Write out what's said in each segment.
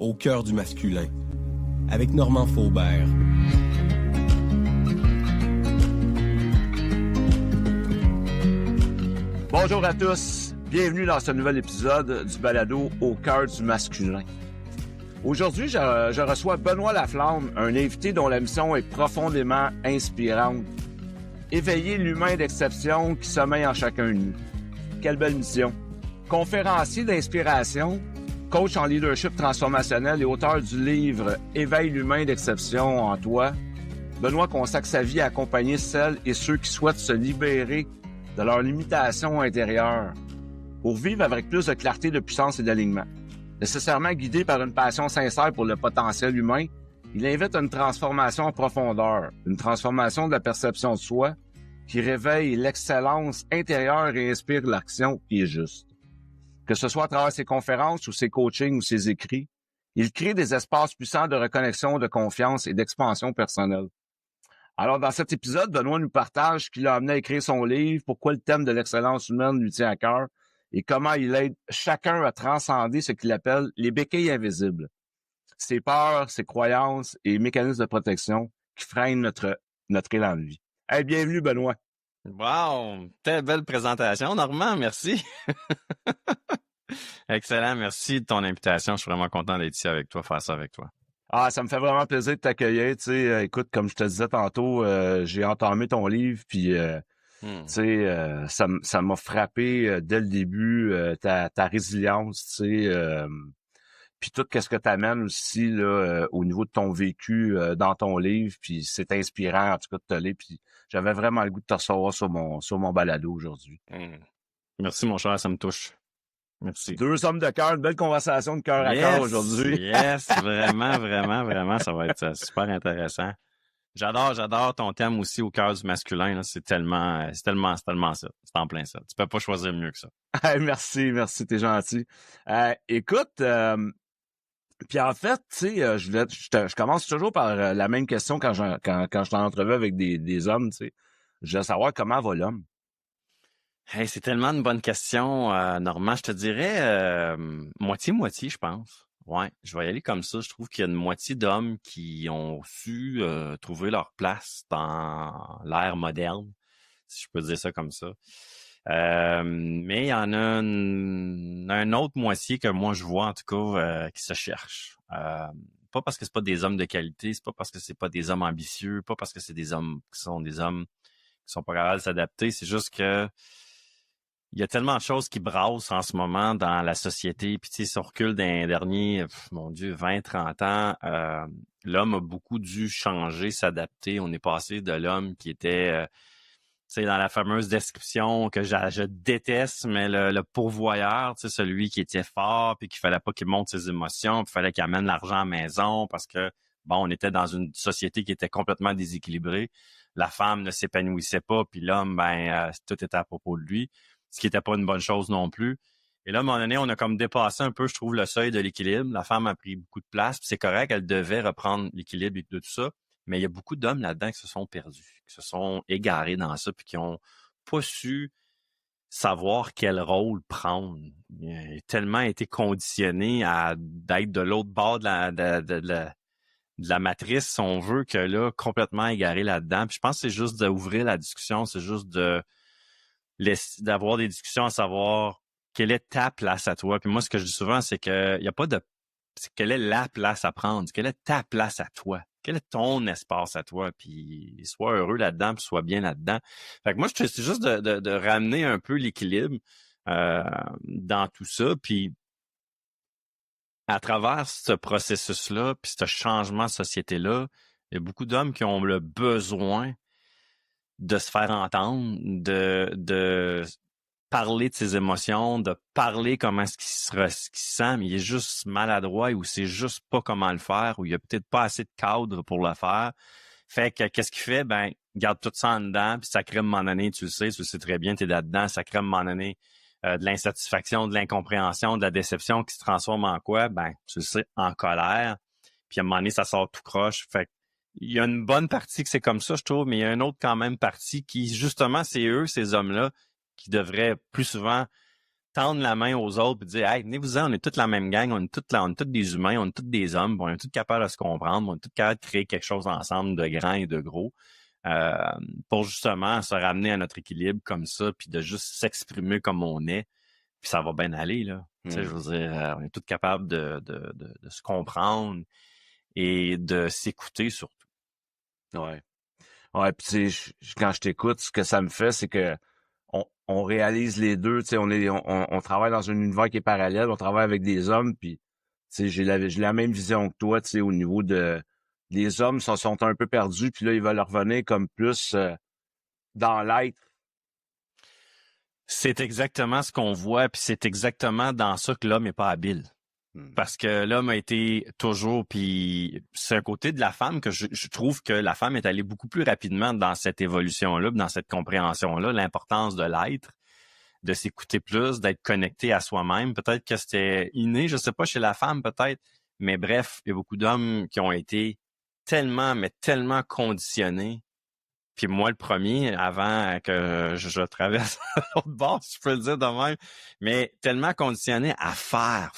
Au cœur du masculin, avec Normand Faubert. Bonjour à tous, bienvenue dans ce nouvel épisode du balado Au cœur du masculin. Aujourd'hui, je reçois Benoît Laflamme, un invité dont la mission est profondément inspirante. Éveiller l'humain d'exception qui sommeille en chacun de nous. Quelle belle mission! Conférencier d'inspiration, coach en leadership transformationnel et auteur du livre « Éveille l'humain d'exception en toi », Benoît consacre sa vie à accompagner celles et ceux qui souhaitent se libérer de leurs limitations intérieures pour vivre avec plus de clarté, de puissance et d'alignement. Nécessairement guidé par une passion sincère pour le potentiel humain, il invite à une transformation en profondeur, une transformation de la perception de soi qui réveille l'excellence intérieure et inspire l'action qui est juste. Que ce soit à travers ses conférences ou ses coachings ou ses écrits, il crée des espaces puissants de reconnexion, de confiance et d'expansion personnelle. Alors, dans cet épisode, Benoît nous partage ce qui l'a amené à écrire son livre, pourquoi le thème de l'excellence humaine lui tient à cœur et comment il aide chacun à transcender ce qu'il appelle les béquilles invisibles. Ses peurs, ses croyances et mécanismes de protection qui freinent notre élan de vie. Hey, bienvenue, Benoît. Wow! Telle belle présentation, Normand, merci. Excellent, merci de ton invitation. Je suis vraiment content d'être ici avec toi, faire ça avec toi. Ah, ça me fait vraiment plaisir de t'accueillir. Tu sais, écoute, comme je te disais tantôt, j'ai entamé ton livre, puis tu sais, ça m'a frappé dès le début, ta résilience, tu sais, puis tout ce que tu amènes aussi là, au niveau de ton vécu dans ton livre, puis c'est inspirant en tout cas de te lire, puis j'avais vraiment le goût de te recevoir sur mon balado aujourd'hui. Merci mon cher, ça me touche. Merci. Deux hommes de cœur, une belle conversation de cœur à cœur aujourd'hui. Yes, vraiment, ça va être super intéressant. J'adore ton thème aussi au cœur du masculin. Là. C'est tellement ça. C'est en plein ça. Tu peux pas choisir mieux que ça. Merci, t'es gentil. Écoute, puis en fait, tu sais, je commence toujours par la même question quand je suis en entrevue avec des hommes, tu sais. Je veux savoir comment va l'homme. Hey, c'est tellement une bonne question, Normand. Je te dirais moitié-moitié, je pense. Ouais, je vais y aller comme ça. Je trouve qu'il y a une moitié d'hommes qui ont su trouver leur place dans l'ère moderne, si je peux dire ça comme ça. Mais il y en a un autre moitié que moi je vois en tout cas qui se cherche. Pas parce que c'est pas des hommes de qualité, c'est pas parce que c'est pas des hommes ambitieux, pas parce que c'est des hommes qui sont pas capables de s'adapter. C'est juste que il y a tellement de choses qui brassent en ce moment dans la société. Puis, tu sais, si on recule dans les derniers, mon Dieu, 20, 30 ans, l'homme a beaucoup dû changer, s'adapter. On est passé de l'homme qui était, tu sais, dans la fameuse description que je déteste, mais le pourvoyeur, tu sais, celui qui était fort, puis qu'il fallait pas qu'il montre ses émotions, puis il fallait qu'il amène l'argent à la maison parce que, bon, on était dans une société qui était complètement déséquilibrée. La femme ne s'épanouissait pas, puis l'homme, tout était à propos de lui. Ce qui n'était pas une bonne chose non plus. Et là, à un moment donné, on a comme dépassé un peu, je trouve, le seuil de l'équilibre. La femme a pris beaucoup de place, puis c'est correct, elle devait reprendre l'équilibre et de tout ça. Mais il y a beaucoup d'hommes là-dedans qui se sont perdus, qui se sont égarés dans ça, puis qui ont pas su savoir quel rôle prendre. Il a tellement été conditionné d'être de l'autre bord de la matrice, si on veut, que là, complètement égaré là-dedans. Puis je pense que c'est juste d'ouvrir la discussion, c'est juste d'avoir des discussions à savoir quelle est ta place à toi. Puis moi, ce que je dis souvent, c'est que il y a pas de... c'est quelle est la place à prendre, quelle est ta place à toi, quel est ton espace à toi, puis sois heureux là-dedans, puis sois bien là-dedans. Fait que moi, c'est juste de ramener un peu l'équilibre dans tout ça, puis à travers ce processus-là, puis ce changement de société-là, il y a beaucoup d'hommes qui ont le besoin de se faire entendre, de parler de ses émotions, de parler comment est-ce qu'il se sent, mais il est juste maladroit ou c'est juste pas comment le faire, ou il y a peut-être pas assez de cadre pour le faire. Fait que qu'est-ce qu'il fait? Ben, garde tout ça en dedans, puis ça crée à un moment donné, tu le sais très bien, t'es là-dedans, ça crée à un moment donné de l'insatisfaction, de l'incompréhension, de la déception qui se transforme en quoi? Ben, tu le sais, en colère. Puis à un moment donné, ça sort tout croche. Fait que il y a une bonne partie que c'est comme ça, je trouve, mais il y a une autre quand même partie qui, justement, c'est eux, ces hommes-là, qui devraient plus souvent tendre la main aux autres et dire « Hey, venez-vous-en, on est toute la même gang, on est tous des humains, on est tous des hommes, on est tous capables de se comprendre, on est tous capables de créer quelque chose ensemble de grand et de gros. » Pour justement se ramener à notre équilibre comme ça, puis de juste s'exprimer comme on est, puis ça va bien aller, là. Tu sais, je veux dire, on est tous capables de se comprendre et de s'écouter surtout. Ouais. Ouais, puis tu sais, quand je t'écoute, ce que ça me fait, c'est que on réalise les deux, tu sais, on travaille dans un univers qui est parallèle, on travaille avec des hommes, puis tu sais, j'ai la même vision que toi, tu sais, au niveau de les hommes sont un peu perdus, puis là, ils veulent revenir comme plus dans l'être. C'est exactement ce qu'on voit, puis c'est exactement dans ça que l'homme n'est pas habile. Parce que l'homme a été toujours, puis c'est un côté de la femme que je trouve que la femme est allée beaucoup plus rapidement dans cette évolution-là, dans cette compréhension-là, l'importance de l'être, de s'écouter plus, d'être connecté à soi-même. Peut-être que c'était inné, je sais pas, chez la femme peut-être, mais bref, il y a beaucoup d'hommes qui ont été tellement, mais tellement conditionnés. Puis moi, le premier, avant que je traverse l'autre bord, si je peux le dire de même, mais tellement conditionné à faire,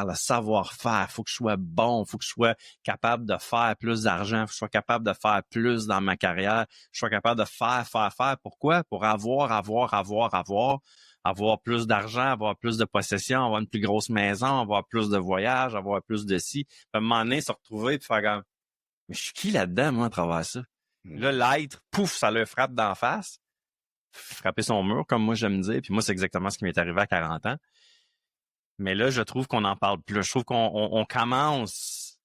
le savoir-faire. Faut que je sois bon, faut que je sois capable de faire plus d'argent, faut que je sois capable de faire plus dans ma carrière, faut que je sois capable de faire. Pourquoi? Pour avoir plus d'argent, avoir plus de possessions, avoir une plus grosse maison, avoir plus de voyages, avoir plus de ci. Puis à un moment donné, se retrouver et faire comme, mais je suis qui là-dedans, moi, à travers ça? Là, l'être, pouf, ça le frappe d'en face. Frapper son mur, comme moi j'aime dire. Puis moi, c'est exactement ce qui m'est arrivé à 40 ans. Mais là, je trouve qu'on en parle plus. Je trouve qu'on commence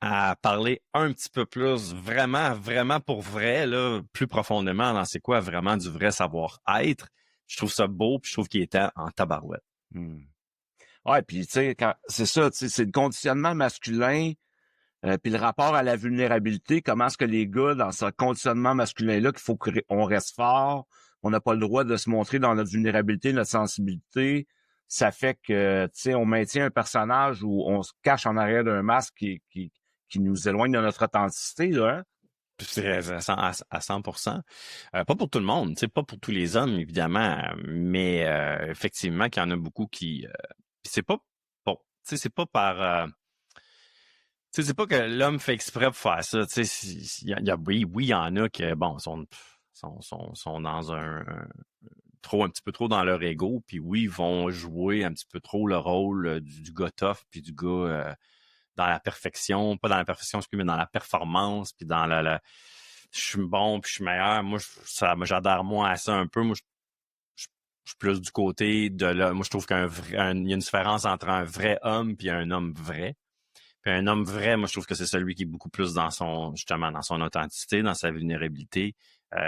à parler un petit peu plus, vraiment pour vrai, là, plus profondément dans c'est quoi vraiment du vrai savoir-être. Je trouve ça beau, puis je trouve qu'il était en tabarouette. Ouais, puis tu sais, c'est ça, tu sais, c'est le conditionnement masculin. Puis le rapport à la vulnérabilité, comment est-ce que les gars, dans ce conditionnement masculin-là, qu'il faut qu'on reste fort, on n'a pas le droit de se montrer dans notre vulnérabilité, notre sensibilité, ça fait que, tu sais, on maintient un personnage où on se cache en arrière d'un masque qui nous éloigne de notre authenticité, là, hein? C'est à 100%. Pas pour tout le monde, tu sais, pas pour tous les hommes, évidemment, mais effectivement qu'il y en a beaucoup qui... c'est pas... Bon, tu sais, c'est pas par... tu sais, c'est pas que l'homme fait exprès pour faire ça. Tu sais, oui, il y en a qui, bon, sont dans un petit peu trop dans leur ego, puis oui, ils vont jouer un petit peu trop le rôle du gars tough, puis du gars dans la perfection, pas dans la perfection, mais dans la performance, puis dans je suis bon, puis je suis meilleur. Moi, j'adhère moins à ça un peu. Moi, je suis plus du côté de là. Moi, je trouve qu'il y a une différence entre un vrai homme puis un homme vrai. Puis un homme vrai, moi, je trouve que c'est celui qui est beaucoup plus dans son authenticité, dans sa vulnérabilité,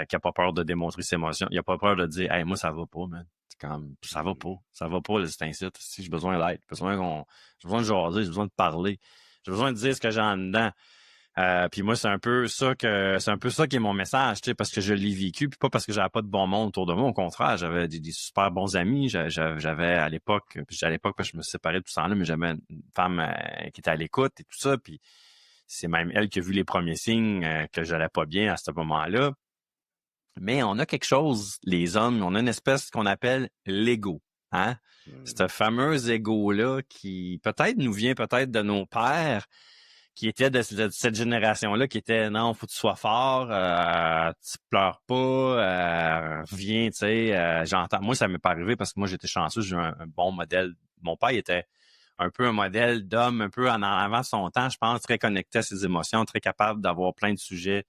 qui a pas peur de démontrer ses émotions. Il a pas peur de dire, hey, moi, ça va pas, man. C'est comme, ça va pas, là, c'est ainsi. Si j'ai besoin d'aide, j'ai besoin de jaser, j'ai besoin de parler, j'ai besoin de dire ce que j'ai en dedans. Puis moi, c'est un peu ça qui est mon message, tu sais, parce que je l'ai vécu, puis pas parce que j'avais pas de bon monde autour de moi. Au contraire, j'avais des super bons amis. J'avais à l'époque, je me suis séparé de tout ça là, mais j'avais une femme qui était à l'écoute et tout ça. Puis c'est même elle qui a vu les premiers signes que j'allais pas bien à ce moment-là. Mais on a quelque chose, les hommes, on a une espèce qu'on appelle l'ego, hein? Ce fameux ego-là qui peut-être nous vient peut-être de nos pères, qui était de cette génération-là, qui était non, faut que tu sois fort, tu pleures pas, viens, tu sais, j'entends. Moi, ça m'est pas arrivé parce que moi, j'étais chanceux, j'ai eu un bon modèle. Mon père était un peu un modèle d'homme, un peu en avant de son temps, je pense, très connecté à ses émotions, très capable d'avoir plein de sujets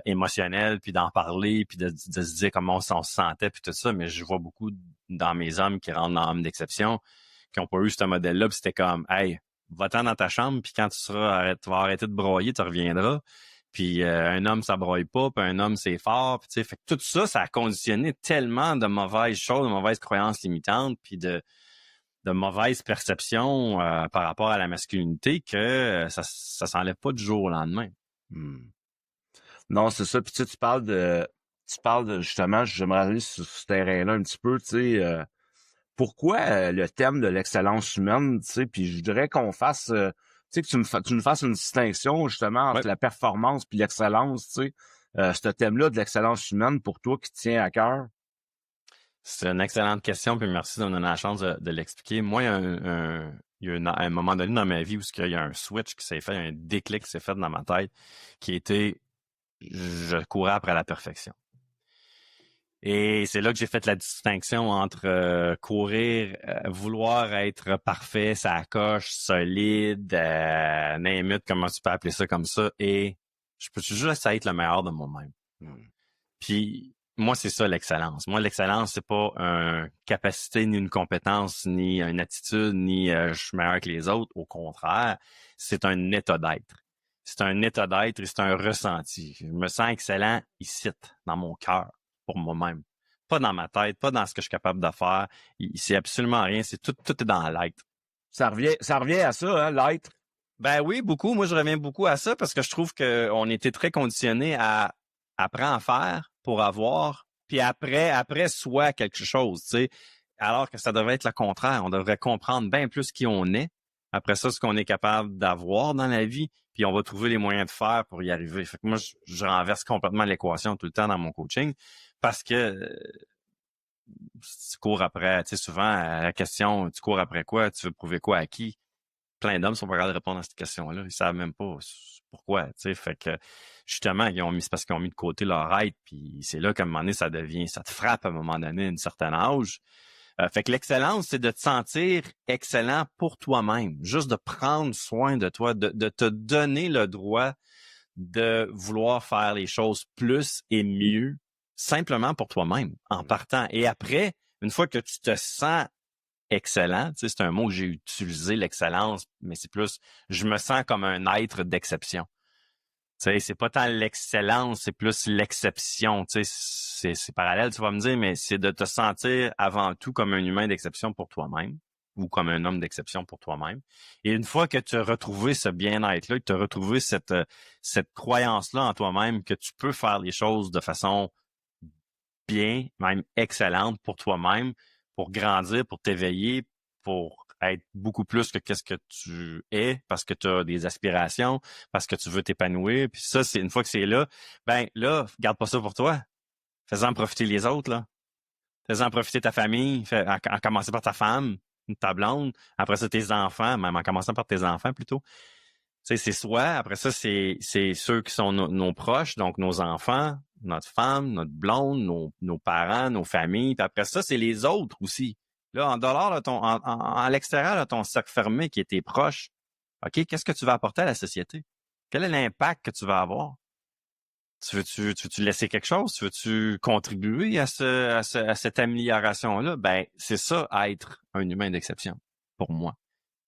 émotionnels, puis d'en parler, puis de se dire comment on se sentait, puis tout ça. Mais je vois beaucoup dans mes hommes qui rentrent dans l'homme d'exception, qui n'ont pas eu ce modèle-là, puis c'était comme, hey, va-t'en dans ta chambre, puis quand tu vas arrêter de broyer, tu reviendras. Puis un homme, ça broye pas, puis un homme, c'est fort. Puis, fait que tout ça, ça a conditionné tellement de mauvaises choses, de mauvaises croyances limitantes, puis de mauvaises perceptions par rapport à la masculinité que ça s'enlève pas du jour au lendemain. Non, c'est ça. Puis tu sais, tu parles de justement, j'aimerais aller sur ce terrain-là un petit peu, tu sais, pourquoi le thème de l'excellence humaine, tu sais, puis je voudrais qu'on fasse, tu sais, que tu nous fasses une distinction justement entre la performance puis l'excellence, tu sais, ce thème-là de l'excellence humaine pour toi qui tient à cœur. C'est une excellente question, puis merci de me donner la chance de l'expliquer. Moi, il y a un moment donné dans ma vie où il y a un switch qui s'est fait, un déclic qui s'est fait dans ma tête, qui était je courais après la perfection. Et c'est là que j'ai fait la distinction entre courir, vouloir être parfait, ça coche, solide, name it, comment tu peux appeler ça comme ça, et je peux juste être le meilleur de moi-même. Puis moi, c'est ça l'excellence. Moi, l'excellence, c'est pas une capacité, ni une compétence, ni une attitude, ni je suis meilleur que les autres. Au contraire, c'est un état d'être. C'est un état d'être et c'est un ressenti. Je me sens excellent ici, dans mon cœur, pour moi-même. Pas dans ma tête, pas dans ce que je suis capable de faire. C'est absolument rien. C'est tout est dans l'être. Ça revient à ça, hein, l'être. Ben oui, beaucoup. Moi, je reviens beaucoup à ça parce que je trouve qu'on était très conditionnés à apprendre à faire pour avoir, puis après soit quelque chose, tu sais. Alors que ça devrait être le contraire. On devrait comprendre bien plus qui on est. Après ça, ce qu'on est capable d'avoir dans la vie, puis on va trouver les moyens de faire pour y arriver. Fait que moi, je renverse complètement l'équation tout le temps dans mon coaching parce que tu cours après, tu sais, souvent, à la question, tu cours après quoi? Tu veux prouver quoi à qui? Plein d'hommes sont pas capables de répondre à cette question-là. Ils savent même pas pourquoi, tu sais. Fait que, justement, c'est parce qu'ils ont mis de côté leur être, puis c'est là qu'à un moment donné, ça te frappe à un moment donné, à un certain âge. Fait que l'excellence, c'est de te sentir excellent pour toi-même. Juste de prendre soin de toi, de te donner le droit de vouloir faire les choses plus et mieux, simplement pour toi-même, en partant. Et après, une fois que tu te sens excellent, tu sais, c'est un mot que j'ai utilisé, l'excellence, mais c'est plus, je me sens comme un être d'exception. Tu sais, c'est pas tant l'excellence, c'est plus l'exception. Tu sais, c'est parallèle, tu vas me dire, mais c'est de te sentir avant tout comme un humain d'exception pour toi-même ou comme un homme d'exception pour toi-même. Et une fois que tu as retrouvé ce bien-être-là, que tu as retrouvé cette croyance-là en toi-même que tu peux faire les choses de façon bien, même excellente pour toi-même, pour grandir, pour t'éveiller, pour être beaucoup plus que qu'est-ce que tu es, parce que tu as des aspirations, parce que tu veux t'épanouir. Puis ça, c'est une fois que c'est là, ben là, garde pas ça pour toi. Fais-en profiter les autres, là. Fais-en profiter ta famille, en commençant par ta femme, ta blonde, après ça tes enfants, même en commençant par tes enfants plutôt. Tu sais, c'est soi, après ça, c'est ceux qui sont nos proches, donc nos enfants, notre femme, notre blonde, nos parents, nos familles, puis après ça, c'est les autres aussi. Là, en dehors de à l'extérieur de ton cercle fermé qui est tes proches, OK, qu'est-ce que tu vas apporter à la société? Quel est l'impact que tu vas avoir? Tu veux-tu laisser quelque chose? Tu veux-tu contribuer à cette amélioration-là? Ben, c'est ça, être un humain d'exception, pour moi.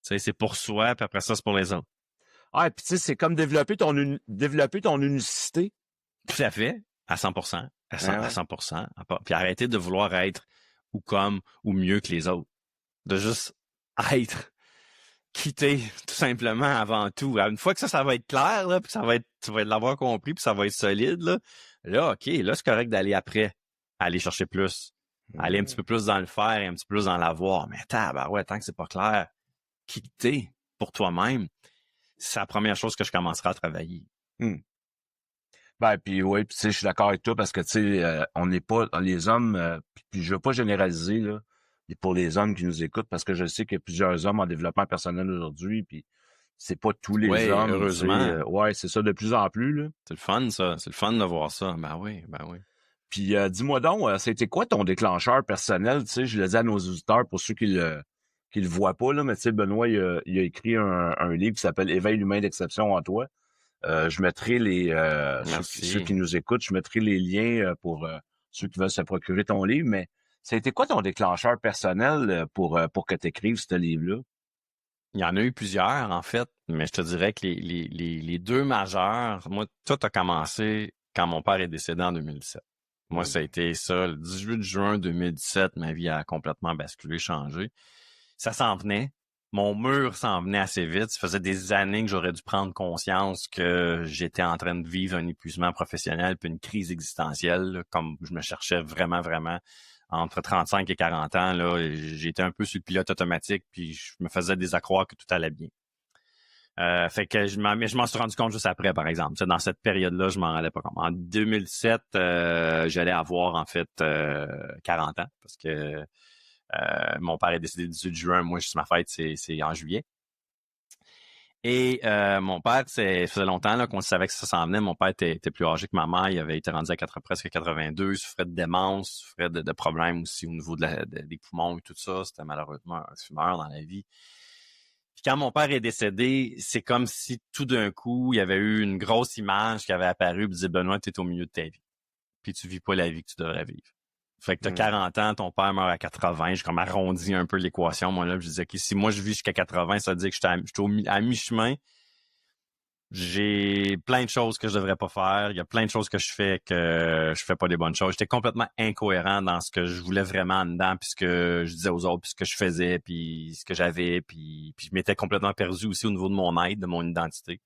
Tu sais, c'est pour soi, puis après ça, c'est pour les autres. Ah, puis tu sais, c'est comme développer ton unicité. Tout à fait, à 100%, à 100%. Puis arrêter de vouloir être ou comme ou mieux que les autres. De juste être, quitter tout simplement avant tout. Une fois que ça va être clair, là, puis tu vas l'avoir compris, puis ça va être solide, là, OK, là, c'est correct d'aller après, aller chercher plus, aller un petit peu plus dans le faire et un petit peu plus dans l'avoir. Mais ouais, tant que c'est pas clair, quitter pour toi-même, c'est la première chose que je commencerai à travailler. Ben, puis oui, puis tu sais, je suis d'accord avec toi parce que, tu sais, on n'est pas, les hommes, puis je veux pas généraliser, là, pour les hommes qui nous écoutent, parce que je sais qu'il y a plusieurs hommes en développement personnel aujourd'hui, puis c'est pas tous les hommes. Heureusement. Ouais, c'est ça, de plus en plus, là. C'est le fun, ça. C'est le fun de voir ça. Ben oui. Puis dis-moi donc, c'était quoi ton déclencheur personnel, tu sais, je le dis à nos auditeurs, pour ceux qui le voient pas, là, mais tu sais, Benoît, il a écrit un livre qui s'appelle « Éveille l'humain d'exception en toi ». Je mettrai ceux qui nous écoutent, je mettrai les liens pour ceux qui veulent se procurer ton livre, mais ça a été quoi ton déclencheur personnel pour que tu écrives ce livre-là? Il y en a eu plusieurs, en fait, mais je te dirais que les deux majeurs, moi, tout a commencé quand mon père est décédé en 2017. Moi, ça a été ça, le 18 juin 2017, ma vie a complètement basculé, changé. Ça s'en venait. Mon mur s'en venait assez vite. Ça faisait des années que j'aurais dû prendre conscience que j'étais en train de vivre un épuisement professionnel puis une crise existentielle, là, comme je me cherchais vraiment, vraiment. Entre 35 et 40 ans, là, j'étais un peu sur le pilote automatique puis je me faisais désaccroire que tout allait bien. Fait que mais je m'en suis rendu compte juste après, par exemple. T'sais, dans cette période-là, je m'en rendais pas compte. En 2007, j'allais avoir en fait 40 ans parce que mon père est décédé le 18 juin. Moi, ma fête, c'est en juillet. Et mon père, ça faisait longtemps là, qu'on savait que ça s'en venait. Mon père était plus âgé que ma mère. Il avait été rendu à presque 82. Il souffrait de démence, souffrait de problèmes aussi au niveau des poumons et tout ça. C'était malheureusement un fumeur dans la vie. Puis quand mon père est décédé, c'est comme si tout d'un coup, il y avait eu une grosse image qui avait apparu et disait « Benoît, tu es au milieu de ta vie. Puis tu vis pas la vie que tu devrais vivre. » Fait que t'as 40 ans, ton père meurt à 80. J'ai comme arrondi un peu l'équation. Moi, là, je disais, OK, si moi, je vis jusqu'à 80, ça veut dire que je suis à mi-chemin. J'ai plein de choses que je devrais pas faire. Il y a plein de choses que je fais pas des bonnes choses. J'étais complètement incohérent dans ce que je voulais vraiment en dedans, puis ce que je disais aux autres, puis ce que je faisais, puis ce que j'avais, puis je m'étais complètement perdu aussi au niveau de mon être, de mon identité.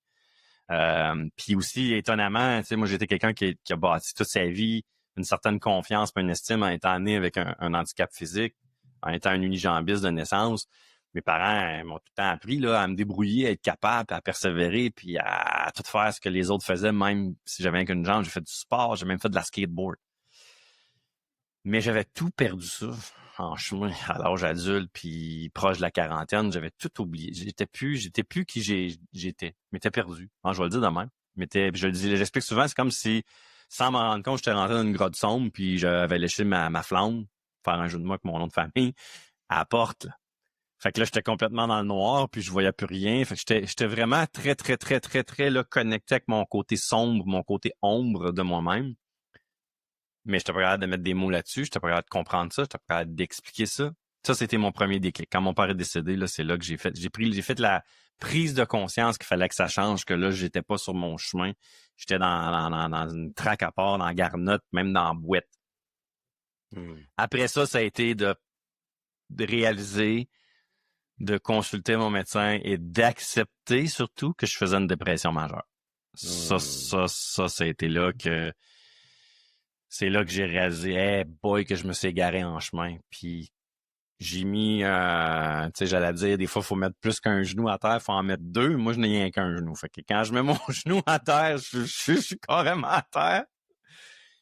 Puis aussi, étonnamment, tu sais, moi, j'étais quelqu'un qui a bâti toute sa vie une certaine confiance, puis une estime en étant né avec un handicap physique, en étant un unijambiste de naissance. Mes parents m'ont tout le temps appris là, à me débrouiller, à être capable, à persévérer, puis à tout faire ce que les autres faisaient, même si j'avais qu'une jambe. J'ai fait du sport, j'ai même fait de la skateboard. Mais j'avais tout perdu ça en chemin à l'âge adulte, puis proche de la quarantaine. J'avais tout oublié. J'étais plus qui j'étais. Je m'étais perdu. Je vais le dire de même. J'explique souvent, c'est comme si, sans m'en rendre compte, j'étais rentré dans une grotte sombre, puis j'avais léché ma flamme, faire un jeu de mots avec mon nom de famille, à la porte, là. Fait que là, j'étais complètement dans le noir, puis je voyais plus rien. Fait que j'étais vraiment très, très, très, très, très là, connecté avec mon côté sombre, mon côté ombre de moi-même. Mais j'étais pas capable de mettre des mots là-dessus, j'étais pas capable de comprendre ça, j'étais pas capable d'expliquer ça. Ça, c'était mon premier déclic. Quand mon père est décédé, là, c'est là que j'ai fait la prise de conscience qu'il fallait que ça change, que là, j'étais pas sur mon chemin. J'étais dans une traque à part, dans la garnotte, même dans la boîte. Après ça a été de réaliser, de consulter mon médecin et d'accepter surtout que je faisais une dépression majeure. Ça a été là que c'est là que j'ai réalisé, hey boy, que je me suis égaré en chemin. Puis j'ai mis, tu sais, j'allais dire, des fois, il faut mettre plus qu'un genou à terre, il faut en mettre deux. Moi, je n'ai rien qu'un genou. Fait que quand je mets mon genou à terre, je suis carrément à terre.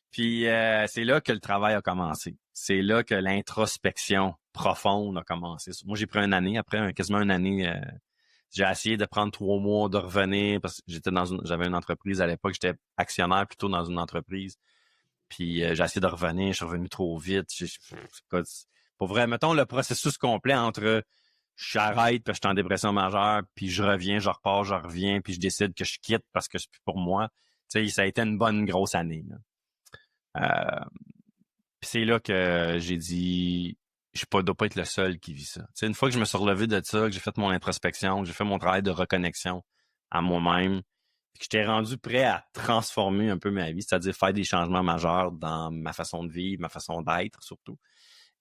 Puis c'est là que le travail a commencé. C'est là que l'introspection profonde a commencé. Moi, j'ai pris une année, après quasiment une année, j'ai essayé de prendre 3 mois, de revenir, parce que j'avais une entreprise à l'époque, j'étais actionnaire plutôt dans une entreprise. Puis j'ai essayé de revenir, je suis revenu trop vite. Pour vrai, mettons le processus complet entre j'arrête parce que je suis en dépression majeure, puis je reviens, je repars, je reviens, puis je décide que je quitte parce que c'est plus pour moi. Tu sais, ça a été une bonne grosse année. Puis c'est là que j'ai dit, je dois pas être le seul qui vit ça. Tu sais, une fois que je me suis relevé de ça, que j'ai fait mon introspection, que j'ai fait mon travail de reconnexion à moi-même, puis que j'étais rendu prêt à transformer un peu ma vie, c'est-à-dire faire des changements majeurs dans ma façon de vivre, ma façon d'être surtout,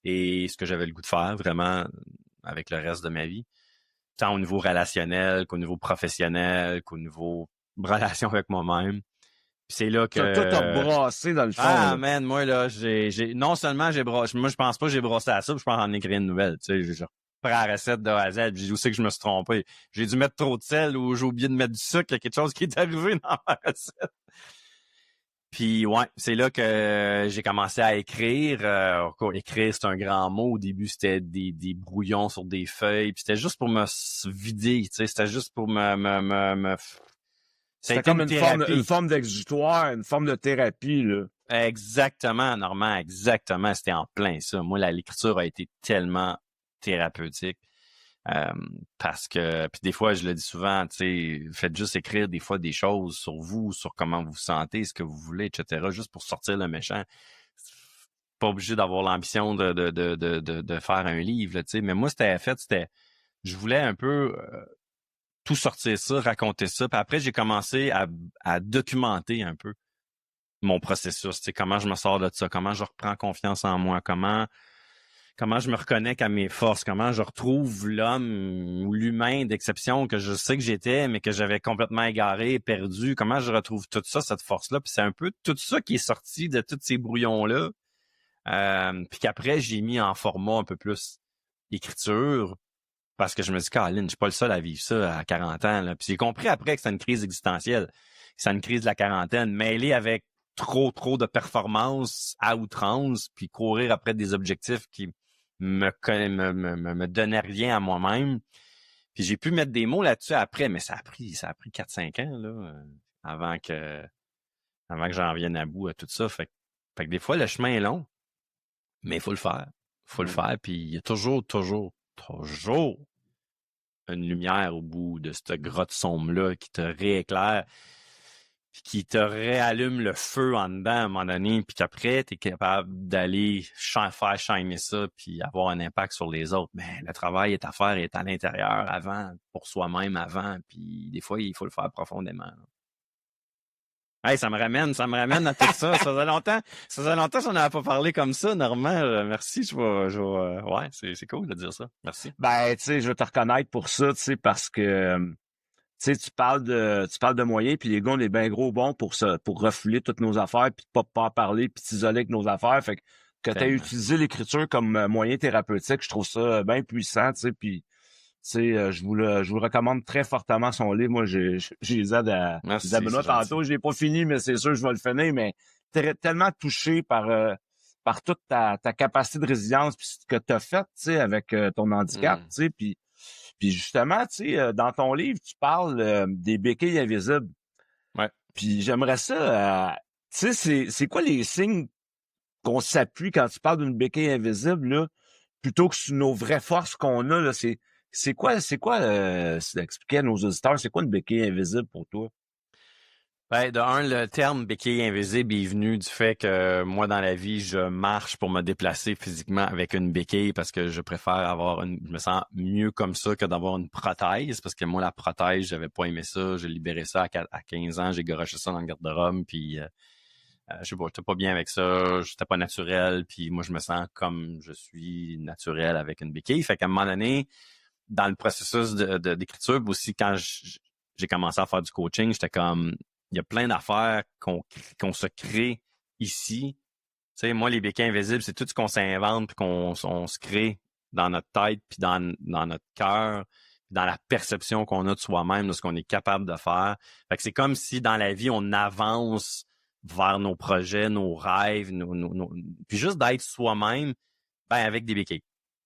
et ce que j'avais le goût de faire vraiment avec le reste de ma vie, tant au niveau relationnel qu'au niveau professionnel, qu'au niveau relation avec moi-même. Puis c'est là que... Toi, t'as brassé dans le fond. Ah, là. man, moi, là, non seulement j'ai brossé, moi, je pense pas que j'ai brossé à ça, puis je pense en écrire une nouvelle, tu sais, je reprends la recette de A à Z, puis je sais que je me suis trompé. J'ai dû mettre trop de sel ou j'ai oublié de mettre du sucre, il y a quelque chose qui est arrivé dans ma recette. Puis, ouais, c'est là que j'ai commencé à écrire. Écrire, c'est un grand mot. Au début, c'était des brouillons sur des feuilles, puis c'était juste pour me vider, tu sais, c'était juste pour me C'était comme une forme d'exutoire, une forme de thérapie, là. Exactement, Normand, exactement. C'était en plein ça. Moi, l'écriture a été tellement thérapeutique. Parce que, puis des fois, je le dis souvent, tu sais, faites juste écrire des fois des choses sur vous, sur comment vous vous sentez, ce que vous voulez, etc., juste pour sortir le méchant. Pas obligé d'avoir l'ambition de faire un livre, là, tu sais. Mais moi, je voulais un peu tout sortir ça, raconter ça. Puis après, j'ai commencé à documenter un peu mon processus, tu sais, comment je me sors de ça, comment je reprends confiance en moi, comment je me reconnecte à mes forces, comment je retrouve l'homme ou l'humain d'exception que je sais que j'étais, mais que j'avais complètement égaré, perdu, comment je retrouve tout ça, cette force-là. Puis c'est un peu tout ça qui est sorti de tous ces brouillons-là. Puis qu'après, j'ai mis en format un peu plus écriture, parce que je me dis, Caroline, je suis pas le seul à vivre ça à 40 ans. Là. Puis j'ai compris après que c'est une crise existentielle. C'est une crise de la quarantaine, mêlée avec trop de performance à outrance, puis courir après des objectifs qui me donnaient rien à moi-même. Puis j'ai pu mettre des mots là-dessus après, mais ça a pris 4-5 ans là, avant que j'en vienne à bout à tout ça. Fait que des fois, le chemin est long, mais il faut le faire. Il faut le faire, puis il y a toujours une lumière au bout de cette grotte sombre-là qui te rééclaire, puis qui te réallume le feu en dedans à un moment donné, puis qu'après, tu es capable d'aller faire shiner ça, puis avoir un impact sur les autres. Mais le travail est à faire, est à l'intérieur avant, pour soi-même avant, puis des fois, il faut le faire profondément. Là. Hey, ça me ramène à tout ça. Ça faisait longtemps qu'on n'avait pas parlé comme ça, Normand. Merci, ouais, c'est cool de dire ça. Merci. Ben, tu sais, je veux te reconnaître pour ça, tu sais, parce que, tu sais, tu parles de moyens, puis les gars, on est bien gros bons pour refouler toutes nos affaires, puis pas en parler, puis t'isoler avec nos affaires. Fait que t'as utilisé l'écriture comme moyen thérapeutique, je trouve ça bien puissant, tu sais, puis je vous le recommande très fortement son livre. Moi, j'ai les aide à Benoît tantôt. Je l'ai pas fini, mais c'est sûr je vais le finir. Mais tellement touché par toute ta capacité de résilience puis ce que tu as fait, avec ton handicap, puis justement, dans ton livre, tu parles des béquilles invisibles. Ouais. Puis j'aimerais ça, c'est quoi les signes qu'on s'appuie quand tu parles d'une béquille invisible là, plutôt que sur nos vraies forces qu'on a là, c'est quoi, expliquer à nos auditeurs, c'est quoi une béquille invisible pour toi? Ben, le terme béquille invisible est venu du fait que moi, dans la vie, je marche pour me déplacer physiquement avec une béquille parce que je préfère je me sens mieux comme ça que d'avoir une prothèse parce que moi, la prothèse, j'avais pas aimé ça. J'ai libéré ça à 15 ans. J'ai garoché ça dans le garde-robe puis je sais pas, j'étais pas bien avec ça. J'étais pas naturel puis moi, je me sens comme je suis naturel avec une béquille. Fait qu'à un moment donné, dans le processus d'écriture, aussi quand j'ai commencé à faire du coaching, j'étais comme, il y a plein d'affaires qu'on se crée ici. Tu sais, moi, les béquilles invisibles, c'est tout ce qu'on s'invente puis qu'on se crée dans notre tête puis dans notre cœur, dans la perception qu'on a de soi-même, de ce qu'on est capable de faire. Fait que c'est comme si dans la vie, on avance vers nos projets, nos rêves, puis juste d'être soi-même, ben avec des béquilles.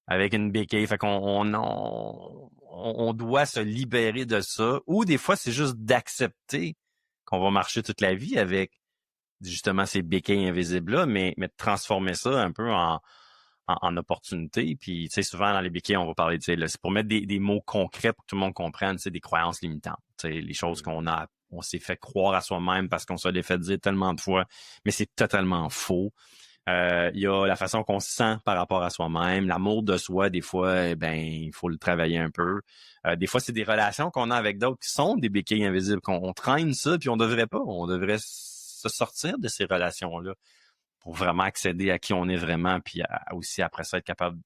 Avec une béquille. Fait qu'on on doit se libérer de ça. Ou des fois, c'est juste d'accepter qu'on va marcher toute la vie avec justement ces béquilles invisibles-là, mais de transformer ça un peu en opportunité. Puis, tu sais, souvent dans les béquilles, on va parler, tu sais, c'est pour mettre des mots concrets pour que tout le monde comprenne, tu sais, des croyances limitantes. Tu sais, les choses on s'est fait croire à soi-même parce qu'on se les fait dire tellement de fois, mais c'est totalement faux. Il y a la façon qu'on se sent par rapport à soi-même, l'amour de soi, des fois, il faut le travailler un peu. Des fois, c'est des relations qu'on a avec d'autres qui sont des béquilles invisibles, qu'on traîne ça, puis on devrait pas. On devrait se sortir de ces relations-là pour vraiment accéder à qui on est vraiment, puis aussi après ça être capable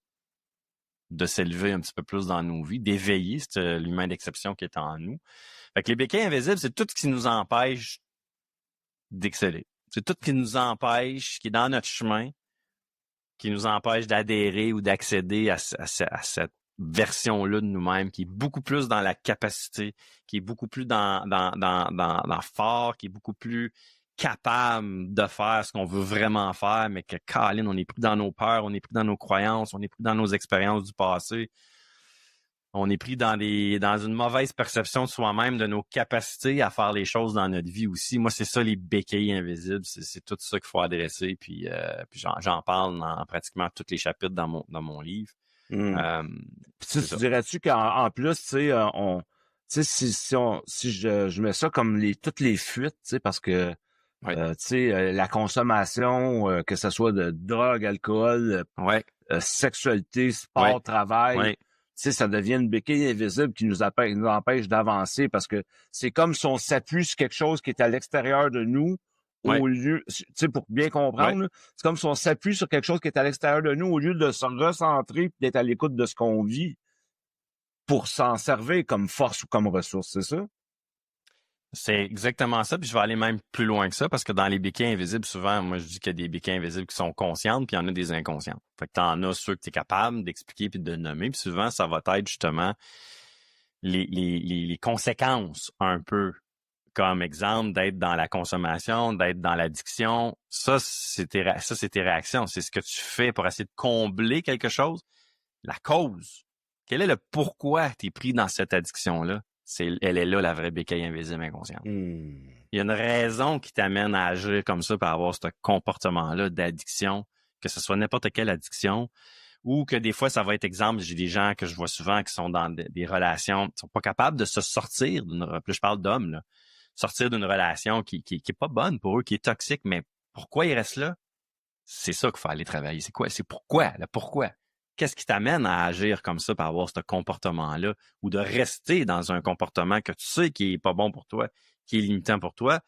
de s'élever un petit peu plus dans nos vies, d'éveiller l'humain d'exception qui est en nous. Fait que les béquilles invisibles, c'est tout ce qui nous empêche d'exceller. C'est tout ce qui nous empêche, qui est dans notre chemin, qui nous empêche d'adhérer ou d'accéder à cette version-là de nous-mêmes, qui est beaucoup plus dans la capacité, qui est beaucoup plus dans fort, qui est beaucoup plus capable de faire ce qu'on veut vraiment faire, mais que, Caroline, on est pris dans nos peurs, on est pris dans nos croyances, on est pris dans nos expériences du passé. On est pris dans une mauvaise perception de soi-même, de nos capacités à faire les choses dans notre vie aussi. Moi, c'est ça, les béquilles invisibles. C'est tout ça qu'il faut adresser. Puis j'en parle dans pratiquement tous les chapitres dans mon livre. Puis tu dirais-tu qu'en plus, tu sais, si je mets ça comme toutes les fuites, tu sais, parce que tu sais, la consommation, que ce soit de drogue, alcool, sexualité, sport, travail. Tu sais, ça devient une béquille invisible qui nous empêche d'avancer parce que c'est comme si on s'appuie sur quelque chose qui est à l'extérieur de nous au lieu, tu sais, pour bien comprendre, là, c'est comme si on s'appuie sur quelque chose qui est à l'extérieur de nous au lieu de se recentrer et d'être à l'écoute de ce qu'on vit pour s'en servir comme force ou comme ressource, c'est ça? C'est exactement ça, puis je vais aller même plus loin que ça, parce que dans les béquilles invisibles, souvent, moi, je dis qu'il y a des béquilles invisibles qui sont conscientes, puis il y en a des inconscientes. Fait que t'en as ceux que tu es capable d'expliquer puis de nommer, puis souvent, ça va être justement les conséquences un peu, comme exemple d'être dans la consommation, d'être dans l'addiction. Ça, c'est tes réactions. C'est ce que tu fais pour essayer de combler quelque chose. La cause. Quel est le pourquoi tu es pris dans cette addiction-là? Elle est là, la vraie béquille invisible inconsciente. Il y a une raison qui t'amène à agir comme ça, par avoir ce comportement-là d'addiction, que ce soit n'importe quelle addiction, ou que des fois, ça va être exemple, j'ai des gens que je vois souvent qui sont dans des relations, qui sont pas capables de se sortir je parle d'hommes, là, sortir d'une relation qui est pas bonne pour eux, qui est toxique, mais pourquoi ils restent là? C'est ça qu'il faut aller travailler. C'est quoi? C'est pourquoi? Le pourquoi? Qu'est-ce qui t'amène à agir comme ça par avoir ce comportement-là ou de rester dans un comportement que tu sais qui est pas bon pour toi, qui est limitant pour toi,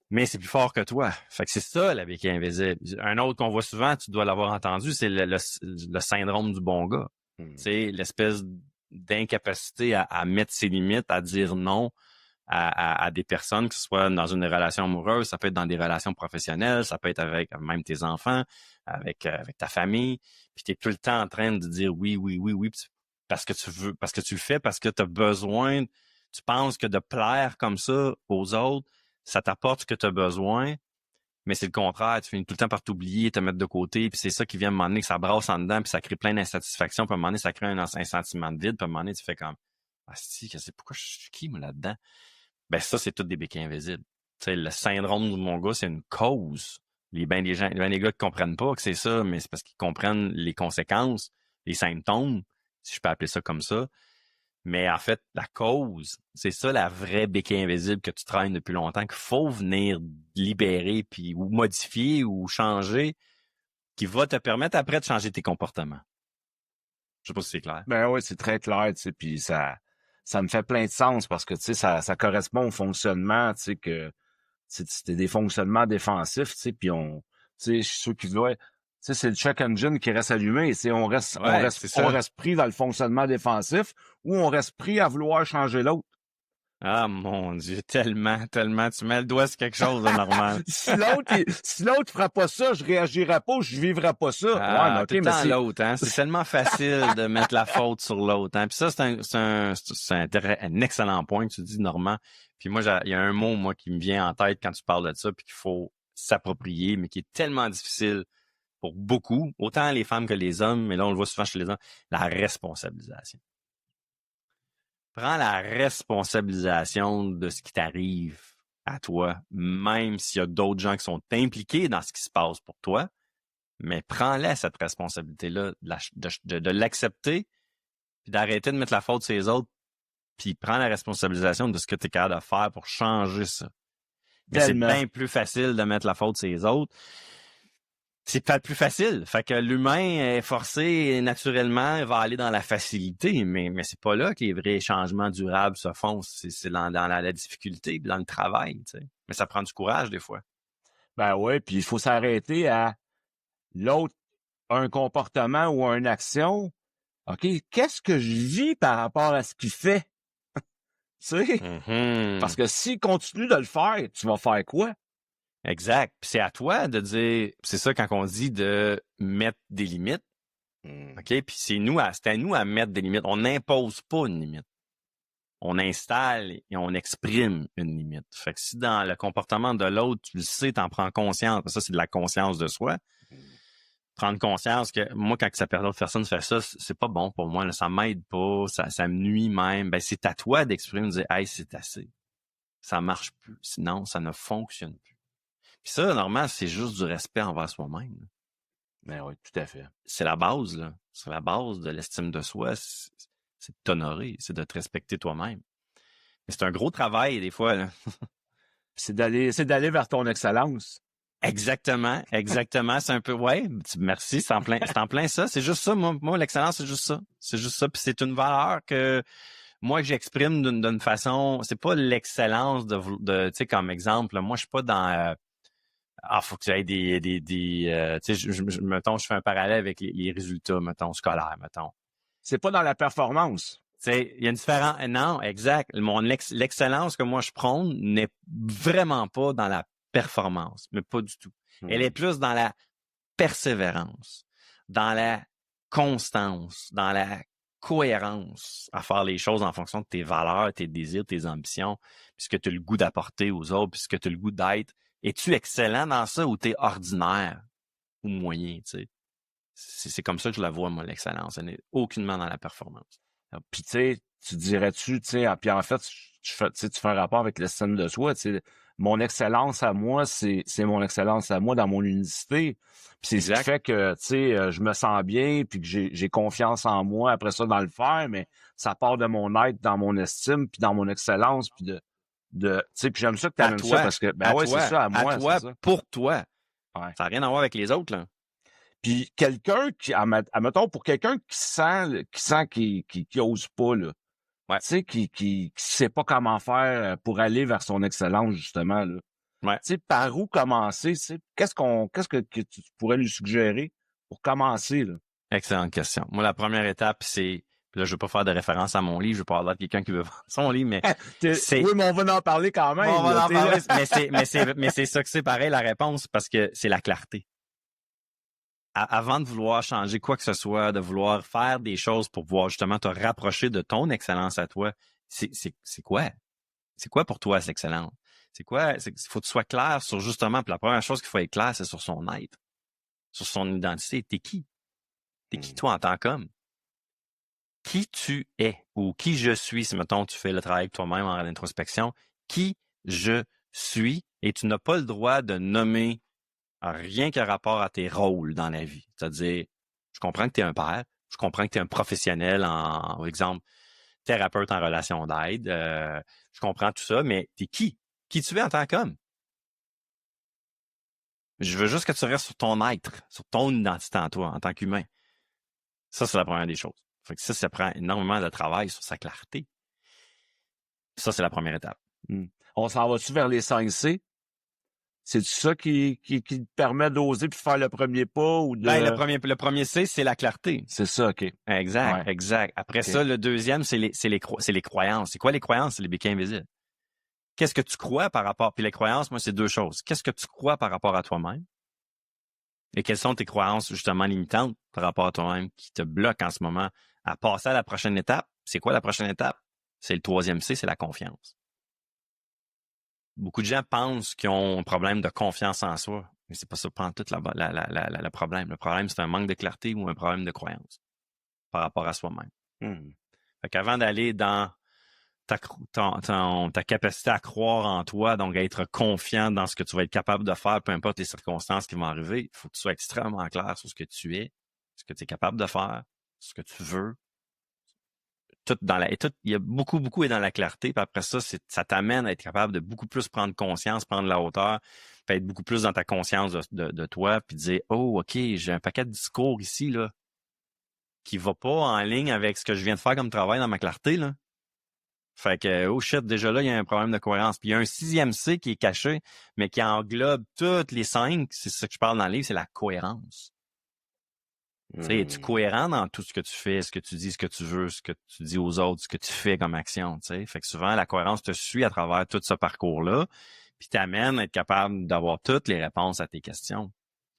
mais c'est plus fort que toi. Fait que c'est ça, la béquille invisible. Un autre qu'on voit souvent, tu dois l'avoir entendu, c'est le syndrome du bon gars. C'est l'espèce d'incapacité à mettre ses limites, à dire non à des personnes, que ce soit dans une relation amoureuse, ça peut être dans des relations professionnelles, ça peut être avec même tes enfants, avec ta famille, puis tu es tout le temps en train de dire oui, oui, oui, oui, parce que tu le fais, parce que tu as besoin, tu penses que de plaire comme ça aux autres, ça t'apporte ce que tu as besoin, mais c'est le contraire, tu finis tout le temps par t'oublier, te mettre de côté, puis c'est ça qui vient à un moment donné, que ça brasse en dedans, puis ça crée plein d'insatisfaction, puis à un moment donné, ça crée un sentiment de vide, puis à un moment donné, tu fais comme « Ah si, pourquoi je suis qui, moi, là-dedans? » Ben ça, c'est toutes des béquilles invisibles. T'sais, le syndrome de mon gars, c'est une cause. Les gars qui comprennent pas que c'est ça, mais c'est parce qu'ils comprennent les conséquences, les symptômes, si je peux appeler ça comme ça. Mais en fait, la cause, c'est ça la vraie béquille invisible que tu traînes depuis longtemps, qu'il faut venir libérer, puis ou modifier ou changer, qui va te permettre après de changer tes comportements. Je sais pas si c'est clair. Ben oui, c'est très clair, tu sais, puis ça me fait plein de sens parce que, tu sais, ça correspond au fonctionnement, tu sais, que c'était des fonctionnements défensifs, tu sais, puis tu sais, ceux qui voient, tu sais, c'est le check engine qui reste allumé, tu sais, on reste pris dans le fonctionnement défensif ou on reste pris à vouloir changer l'autre. Ah, mon Dieu, tellement, tellement. Tu mets le doigt sur quelque chose de normal. si l'autre fera pas ça, je réagirai pas, je vivrai pas ça. Ah, ouais, tout le temps l'autre, hein. C'est tellement facile de mettre la faute sur l'autre, hein. Puis ça, c'est un excellent point que tu dis, Normand. Puis moi, il y a un mot, moi, qui me vient en tête quand tu parles de ça, puis qu'il faut s'approprier, mais qui est tellement difficile pour beaucoup, autant les femmes que les hommes, mais là, on le voit souvent chez les hommes, la responsabilisation. Prends la responsabilisation de ce qui t'arrive à toi, même s'il y a d'autres gens qui sont impliqués dans ce qui se passe pour toi, mais prends-la, cette responsabilité-là, de l'accepter, puis d'arrêter de mettre la faute sur les autres, puis prends la responsabilisation de ce que tu es capable de faire pour changer ça. Mais c'est bien plus facile de mettre la faute sur les autres. C'est pas plus facile. Fait que l'humain est forcé naturellement, il va aller dans la facilité, mais c'est pas là que les vrais changements durables se font. C'est dans la difficulté, dans le travail, tu sais. Mais ça prend du courage des fois. Ben ouais, puis il faut s'arrêter à l'autre a un comportement ou une action. OK, qu'est-ce que je vis par rapport à ce qu'il fait? Tu sais? Parce que s'il continue de le faire, tu vas faire quoi? Exact. Puis c'est à toi de dire, c'est ça quand on dit de mettre des limites. OK? Puis c'est à nous à mettre des limites. On n'impose pas une limite. On installe et on exprime une limite. Fait que si dans le comportement de l'autre, tu le sais, t'en prends conscience. Ça, c'est de la conscience de soi. Prendre conscience que moi, quand cette personne fait ça, c'est pas bon pour moi. Là, ça m'aide pas, ça me nuit même. Ben, c'est à toi d'exprimer, de dire, hey, c'est assez. Ça marche plus. Sinon, ça ne fonctionne plus. Puis ça, normalement, c'est juste du respect envers soi-même. Ben oui, tout à fait. C'est la base, là. C'est la base de l'estime de soi. C'est de t'honorer, c'est de te respecter toi-même. Mais c'est un gros travail, des fois, là. C'est d'aller vers ton excellence. Exactement. C'est un peu, ouais, merci, c'est en plein ça. C'est juste ça, moi, l'excellence, c'est juste ça. C'est juste ça. Puis c'est une valeur que moi, que j'exprime d'une façon, c'est pas l'excellence de tu sais, comme exemple, là, moi, je suis pas dans, faut que tu aies tu sais, mettons, je fais un parallèle avec les résultats, mettons, scolaires, mettons. C'est pas dans la performance. sais, il y a une différence. Non, exact. L'excellence que moi je prône n'est vraiment pas dans la performance, mais pas du tout. Elle est plus dans la persévérance, dans la constance, dans la cohérence à faire les choses en fonction de tes valeurs, tes désirs, tes ambitions, puisque tu as le goût d'apporter aux autres, puisque tu as le goût d'être. Es-tu excellent dans ça ou t'es ordinaire ou moyen, tu sais? C'est comme ça que je la vois, moi, l'excellence. Elle n'est aucunement dans la performance. Puis, tu sais, tu dirais-tu, tu sais, puis en fait, tu fais un rapport avec l'estime de soi, tu sais, mon excellence à moi, c'est mon excellence à moi dans mon unicité. Puis c'est ce qui fait que, tu sais, je me sens bien, puis que j'ai confiance en moi après ça dans le faire, mais ça part de mon être, dans mon estime, puis dans mon excellence, puis tu sais, puis j'aime ça que tu amènes ça parce que, ben ouais, c'est ça, à moi, toi, c'est ça. pour toi. Ouais. Ça n'a rien à voir avec les autres, là. Puis quelqu'un qui, admettons, pour quelqu'un qui ose pas, là, ouais. tu sais, qui sait pas comment faire pour aller vers son excellence, justement, là. Ouais. Tu sais, par où commencer, tu sais, qu'est-ce que tu pourrais lui suggérer pour commencer, là? Excellente question. Moi, la première étape, c'est, là, je veux pas faire de référence à mon livre, je veux pas avoir quelqu'un qui veut vendre son livre, mais c'est... Oui, mais on va en parler quand même. On va en parler, mais c'est ça que c'est pareil, la réponse, parce que c'est la clarté. Avant de vouloir changer quoi que ce soit, de vouloir faire des choses pour pouvoir justement te rapprocher de ton excellence à toi, c'est quoi? C'est quoi pour toi, cette excellence? C'est quoi? Faut que tu sois clair sur justement, puis la première chose qu'il faut être clair, c'est sur son être, sur son identité. T'es qui? T'es qui toi en tant qu'homme? Qui tu es ou qui je suis, si mettons tu fais le travail avec toi-même en introspection, qui je suis, et tu n'as pas le droit de nommer rien qu'un rapport à tes rôles dans la vie. C'est-à-dire, je comprends que tu es un père, je comprends que tu es un professionnel par exemple, thérapeute en relation d'aide, je comprends tout ça, mais t'es qui? Qui tu es en tant qu'homme? Je veux juste que tu restes sur ton être, sur ton identité en toi, en tant qu'humain. Ça, c'est la première des choses. Fait que ça prend énormément de travail sur sa clarté. Ça, c'est la première étape. On s'en va-tu vers les 5 C? C'est ça qui te permet d'oser puis faire le premier pas ou de... Ben, le premier C, c'est la clarté. C'est ça, OK. Exact, ouais. Exact. Après ça, le deuxième, c'est les croyances. C'est quoi les croyances? C'est les béquilles invisibles. Qu'est-ce que tu crois par rapport... Puis les croyances, moi, c'est deux choses. Qu'est-ce que tu crois par rapport à toi-même? Et quelles sont tes croyances, justement, limitantes par rapport à toi-même qui te bloquent en ce moment à passer à la prochaine étape? C'est quoi la prochaine étape? C'est le troisième C, c'est la confiance. Beaucoup de gens pensent qu'ils ont un problème de confiance en soi, mais c'est pas ça prend tout le problème. Le problème, c'est un manque de clarté ou un problème de croyance par rapport à soi-même. Fait qu'avant d'aller dans ta capacité à croire en toi, donc à être confiant dans ce que tu vas être capable de faire, peu importe les circonstances qui vont arriver, il faut que tu sois extrêmement clair sur ce que tu es, ce que tu es capable de faire, ce que tu veux. Il y a beaucoup est dans la clarté, puis après ça, ça t'amène à être capable de beaucoup plus prendre conscience, prendre la hauteur, puis être beaucoup plus dans ta conscience de toi, puis dire, oh, OK, j'ai un paquet de discours ici, là, qui va pas en ligne avec ce que je viens de faire comme travail dans ma clarté, là. Fait que, oh shit, déjà là, il y a un problème de cohérence. Puis il y a un 6e C qui est caché, mais qui englobe toutes les 5, c'est ça que je parle dans le livre, c'est la cohérence. Tu sais, es-tu cohérent dans tout ce que tu fais, ce que tu dis, ce que tu veux, ce que tu dis aux autres, ce que tu fais comme action, tu sais? Fait que souvent, la cohérence te suit à travers tout ce parcours-là, puis t'amène à être capable d'avoir toutes les réponses à tes questions.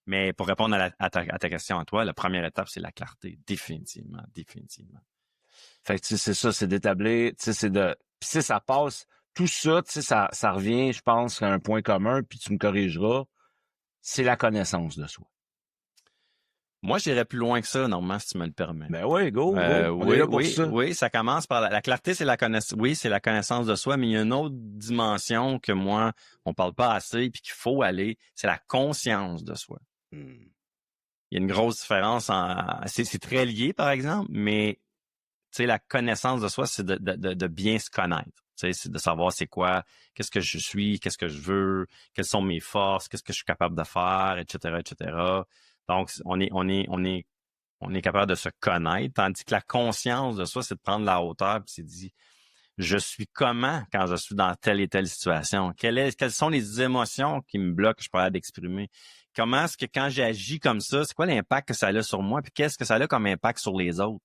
Mais pour répondre à ta question à toi, la première étape, c'est la clarté. Définitivement. Fait que, tu sais, c'est ça, c'est d'établir, tu sais, c'est de... Puis, tu sais, ça passe... Tout ça, tu sais, ça revient, je pense, à un point commun, puis tu me corrigeras, c'est la connaissance de soi. Moi, j'irais plus loin que ça, normalement, si tu me le permets. Ben oui, go. On est là pour ça. Oui, ça commence par la clarté, c'est la connaissance. Oui, c'est la connaissance de soi, mais il y a une autre dimension que moi, on parle pas assez, puis qu'il faut aller, c'est la conscience de soi. Il y a une grosse différence. C'est très lié, par exemple, mais tu sais, la connaissance de soi, c'est de bien se connaître. Tu sais, c'est de savoir c'est quoi, qu'est-ce que je suis, qu'est-ce que je veux, quelles sont mes forces, qu'est-ce que je suis capable de faire, etc., etc. Donc, on est capable de se connaître, tandis que la conscience de soi, c'est de prendre la hauteur, puis c'est de dire, je suis comment quand je suis dans telle et telle situation? Quelles sont les émotions qui me bloquent, que je peux d'exprimer? Comment est-ce que quand j'agis comme ça, c'est quoi l'impact que ça a sur moi, puis qu'est-ce que ça a comme impact sur les autres?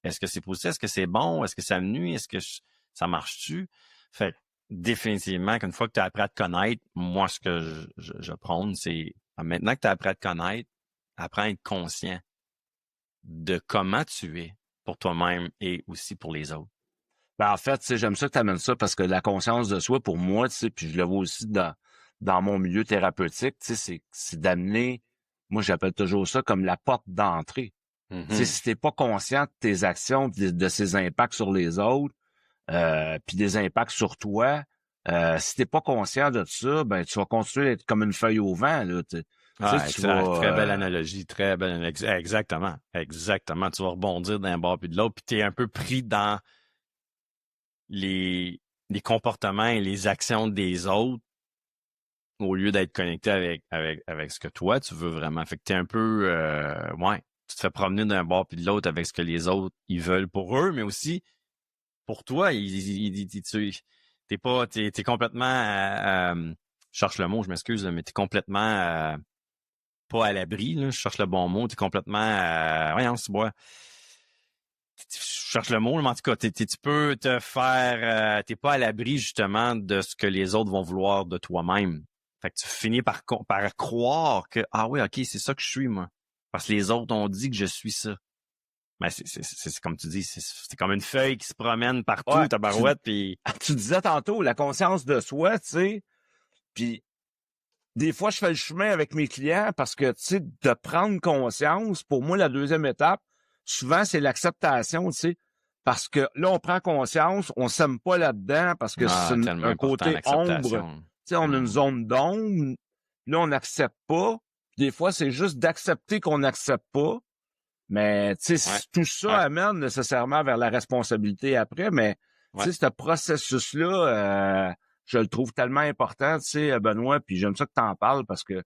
Est-ce que c'est positif? Est-ce que c'est bon? Est-ce que ça me nuit? Est-ce que ça marche-tu? Fait que, définitivement qu'une fois que tu as appris à te connaître, moi, ce que je prône, c'est maintenant que tu as appris à te connaître, apprends à être conscient de comment tu es pour toi-même et aussi pour les autres. Ben, en fait, tu sais, j'aime ça que tu amènes ça parce que la conscience de soi, pour moi, tu sais, puis je le vois aussi dans mon milieu thérapeutique, tu sais, c'est d'amener, moi, j'appelle toujours ça comme la porte d'entrée. Tu sais, si t'es pas conscient de tes actions, de ses impacts sur les autres, puis des impacts sur toi, si t'es pas conscient de ça, ben tu vas continuer à être comme une feuille au vent, là. Tu sais, tu vas, très belle analogie, très belle exactement. Exactement. Tu vas rebondir d'un bord puis de l'autre, puis tu es un peu pris dans les comportements et les actions des autres au lieu d'être connecté avec ce que toi tu veux vraiment. Fait que t'es un peu tu te fais promener d'un bord puis de l'autre avec ce que les autres ils veulent pour eux, mais aussi pour toi, t'es complètement je cherche le mot, je m'excuse, mais t'es complètement pas à l'abri, là, je cherche le bon mot, t'es complètement voyons, c'est bois. Je cherche le mot, mais en tout cas, tu peux te faire t'es pas à l'abri justement de ce que les autres vont vouloir de toi-même. Fait que tu finis par croire que ah oui, OK, c'est ça que je suis moi. Parce que les autres ont dit que je suis ça. Mais c'est comme tu dis, c'est comme une feuille qui se promène partout, ouais, ta barouette, puis tu disais tantôt la conscience de soi, tu sais, puis des fois, je fais le chemin avec mes clients parce que, tu sais, de prendre conscience, pour moi, la deuxième étape, souvent, c'est l'acceptation, tu sais. Parce que là, on prend conscience, on s'aime pas là-dedans parce que c'est tellement un important côté ombre. Tu l'acceptation. sais, on a une zone d'ombre. Là, on n'accepte pas. Des fois, c'est juste d'accepter qu'on n'accepte pas. Mais, tu sais, tout ça amène nécessairement vers la responsabilité après. Mais, tu sais, ce processus-là, je le trouve tellement important, tu sais, Benoît, puis j'aime ça que tu en parles parce que, tu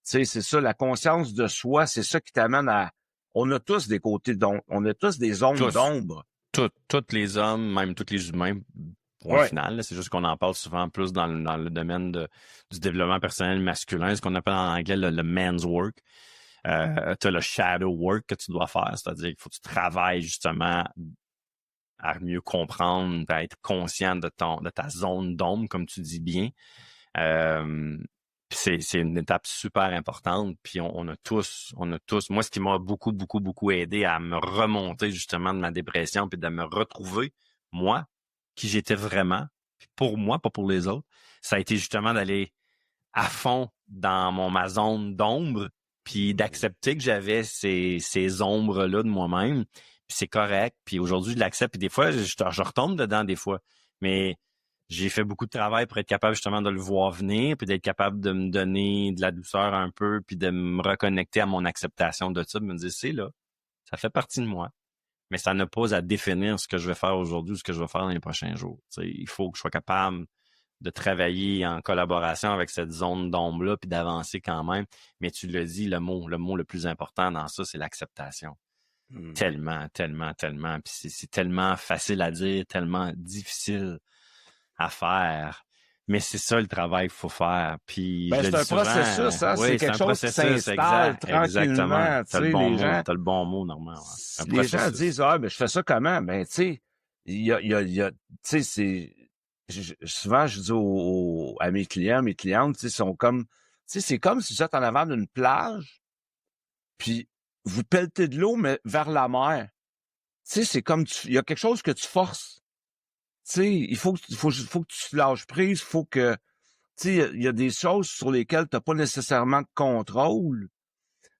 sais, c'est ça, la conscience de soi, c'est ça qui t'amène à... On a tous des côtés d'ombre, on a tous des zones d'ombre. Tous les hommes, même tous les humains, point final, là, c'est juste qu'on en parle souvent plus dans le domaine du développement personnel masculin, ce qu'on appelle en anglais le man's work. Tu as le shadow work que tu dois faire, c'est-à-dire qu'il faut que tu travailles justement à mieux comprendre, à être conscient de ta zone d'ombre, comme tu dis bien. C'est une étape super importante. Puis on a tous. Moi, ce qui m'a beaucoup aidé à me remonter justement de ma dépression, puis de me retrouver, moi, qui j'étais vraiment, puis pour moi, pas pour les autres, ça a été justement d'aller à fond dans ma zone d'ombre, puis d'accepter que j'avais ces ombres-là de moi-même, puis c'est correct, puis aujourd'hui, je l'accepte, puis des fois, je retombe dedans des fois, mais j'ai fait beaucoup de travail pour être capable justement de le voir venir, puis d'être capable de me donner de la douceur un peu, puis de me reconnecter à mon acceptation de ça, de me dire, c'est là, ça fait partie de moi, mais ça n'a pas à définir ce que je vais faire aujourd'hui ou ce que je vais faire dans les prochains jours. T'sais, il faut que je sois capable de travailler en collaboration avec cette zone d'ombre-là, puis d'avancer quand même. Mais tu l'as dit, le mot le plus important dans ça, c'est l'acceptation. Tellement. Puis c'est tellement facile à dire, tellement difficile à faire. Mais c'est ça le travail qu'il faut faire. Puis ben, c'est un souvent, processus, hein? Oui, c'est quelque chose qui s'installe tranquillement. T'as le bon mot, Normand. Ouais. Les gens disent, ah, ben, je fais ça comment? Ben, tu sais, il y a, tu sais, souvent, je dis à mes clients, mes clientes, tu sais, sont comme, tu sais, c'est comme si vous êtes en avant d'une plage, puis vous pelletez de l'eau, mais vers la mer. Tu sais, c'est comme, il y a quelque chose que tu forces. Tu sais, il faut que tu lâches prise, faut que, tu sais, il y a des choses sur lesquelles tu n'as pas nécessairement de contrôle.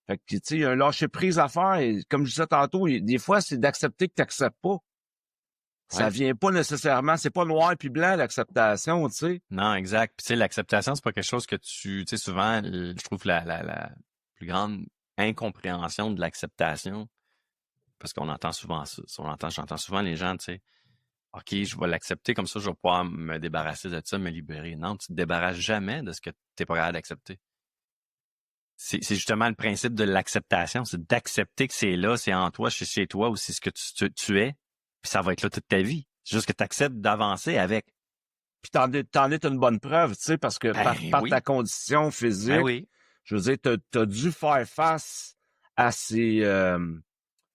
Fait que, tu sais, il y a un lâcher-prise à faire. Et comme je disais tantôt, des fois, c'est d'accepter que tu n'acceptes pas. Ça vient pas nécessairement, c'est pas noir puis blanc, l'acceptation, tu sais. Non, exact. Puis, tu sais, l'acceptation, c'est pas quelque chose que tu sais, souvent, je trouve la plus grande incompréhension de l'acceptation, parce qu'on entend souvent ça. J'entends souvent les gens, tu sais, OK, je vais l'accepter, comme ça, je vais pouvoir me débarrasser de ça, me libérer. Non, tu te débarrasses jamais de ce que t'es pas capable d'accepter. C'est justement le principe de l'acceptation, c'est d'accepter que c'est là, c'est en toi, c'est chez toi, ou c'est ce que tu es, puis ça va être là toute ta vie. C'est juste que tu acceptes d'avancer avec. Puis t'en es une bonne preuve, tu sais, parce que par ta condition physique, je veux dire, t'as dû faire face à ces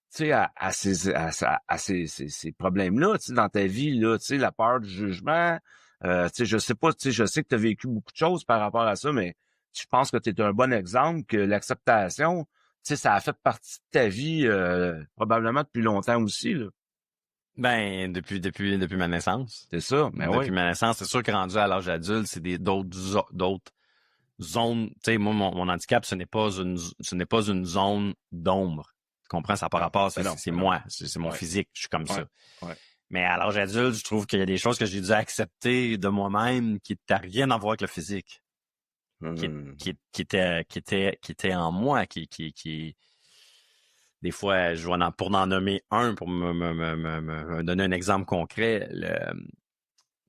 sais, à ces problèmes-là, tu sais, dans ta vie, là, tu sais, la peur du jugement, tu sais, je sais pas, tu sais, je sais que tu as vécu beaucoup de choses par rapport à ça, mais je pense que tu es un bon exemple, que l'acceptation, tu sais, ça a fait partie de ta vie, probablement depuis longtemps aussi, là. Ben, depuis ma naissance. C'est ça, mais Depuis oui. ma naissance, c'est sûr que rendu à l'âge adulte, c'est d'autres zones. Tu sais, moi, mon handicap, ce n'est pas une zone d'ombre. Tu comprends? Ça n'a pas rapport, c'est Ben non. moi, c'est mon Ouais. physique, je suis comme ça. Ouais. Mais à l'âge adulte, je trouve qu'il y a des choses que j'ai dû accepter de moi-même qui n'ont rien à voir avec le physique, qui étaient en moi, qui des fois, pour en nommer un, pour me donner un exemple concret, tu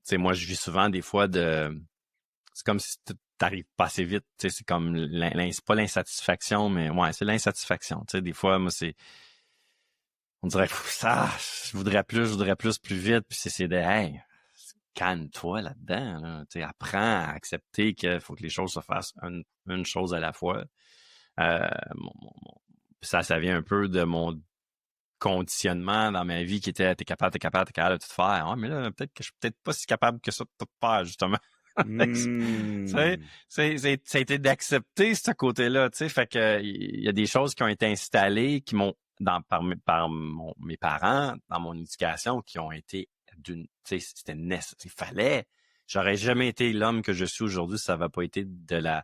sais, moi, je vis souvent des fois c'est comme si t'arrives pas assez vite, tu sais, c'est comme, c'est pas l'insatisfaction, mais ouais, c'est l'insatisfaction, tu sais, des fois, moi, on dirait, je voudrais plus vite, puis c'est hey, calme-toi là-dedans, là. Tu sais, apprends à accepter qu'il faut que les choses se fassent une chose à la fois. Euh, ça vient un peu de mon conditionnement dans ma vie qui était t'es capable de tout faire. Ouais, mais là, peut-être que je suis peut-être pas si capable que ça de tout faire, justement. Tu sais, ça a été d'accepter ce côté-là, tu sais, fait que il y a des choses qui ont été installées qui m'ont mes parents dans mon éducation qui ont été tu sais, c'était nécessaire, il fallait. J'aurais jamais été l'homme que je suis aujourd'hui si ça n'avait pas été de la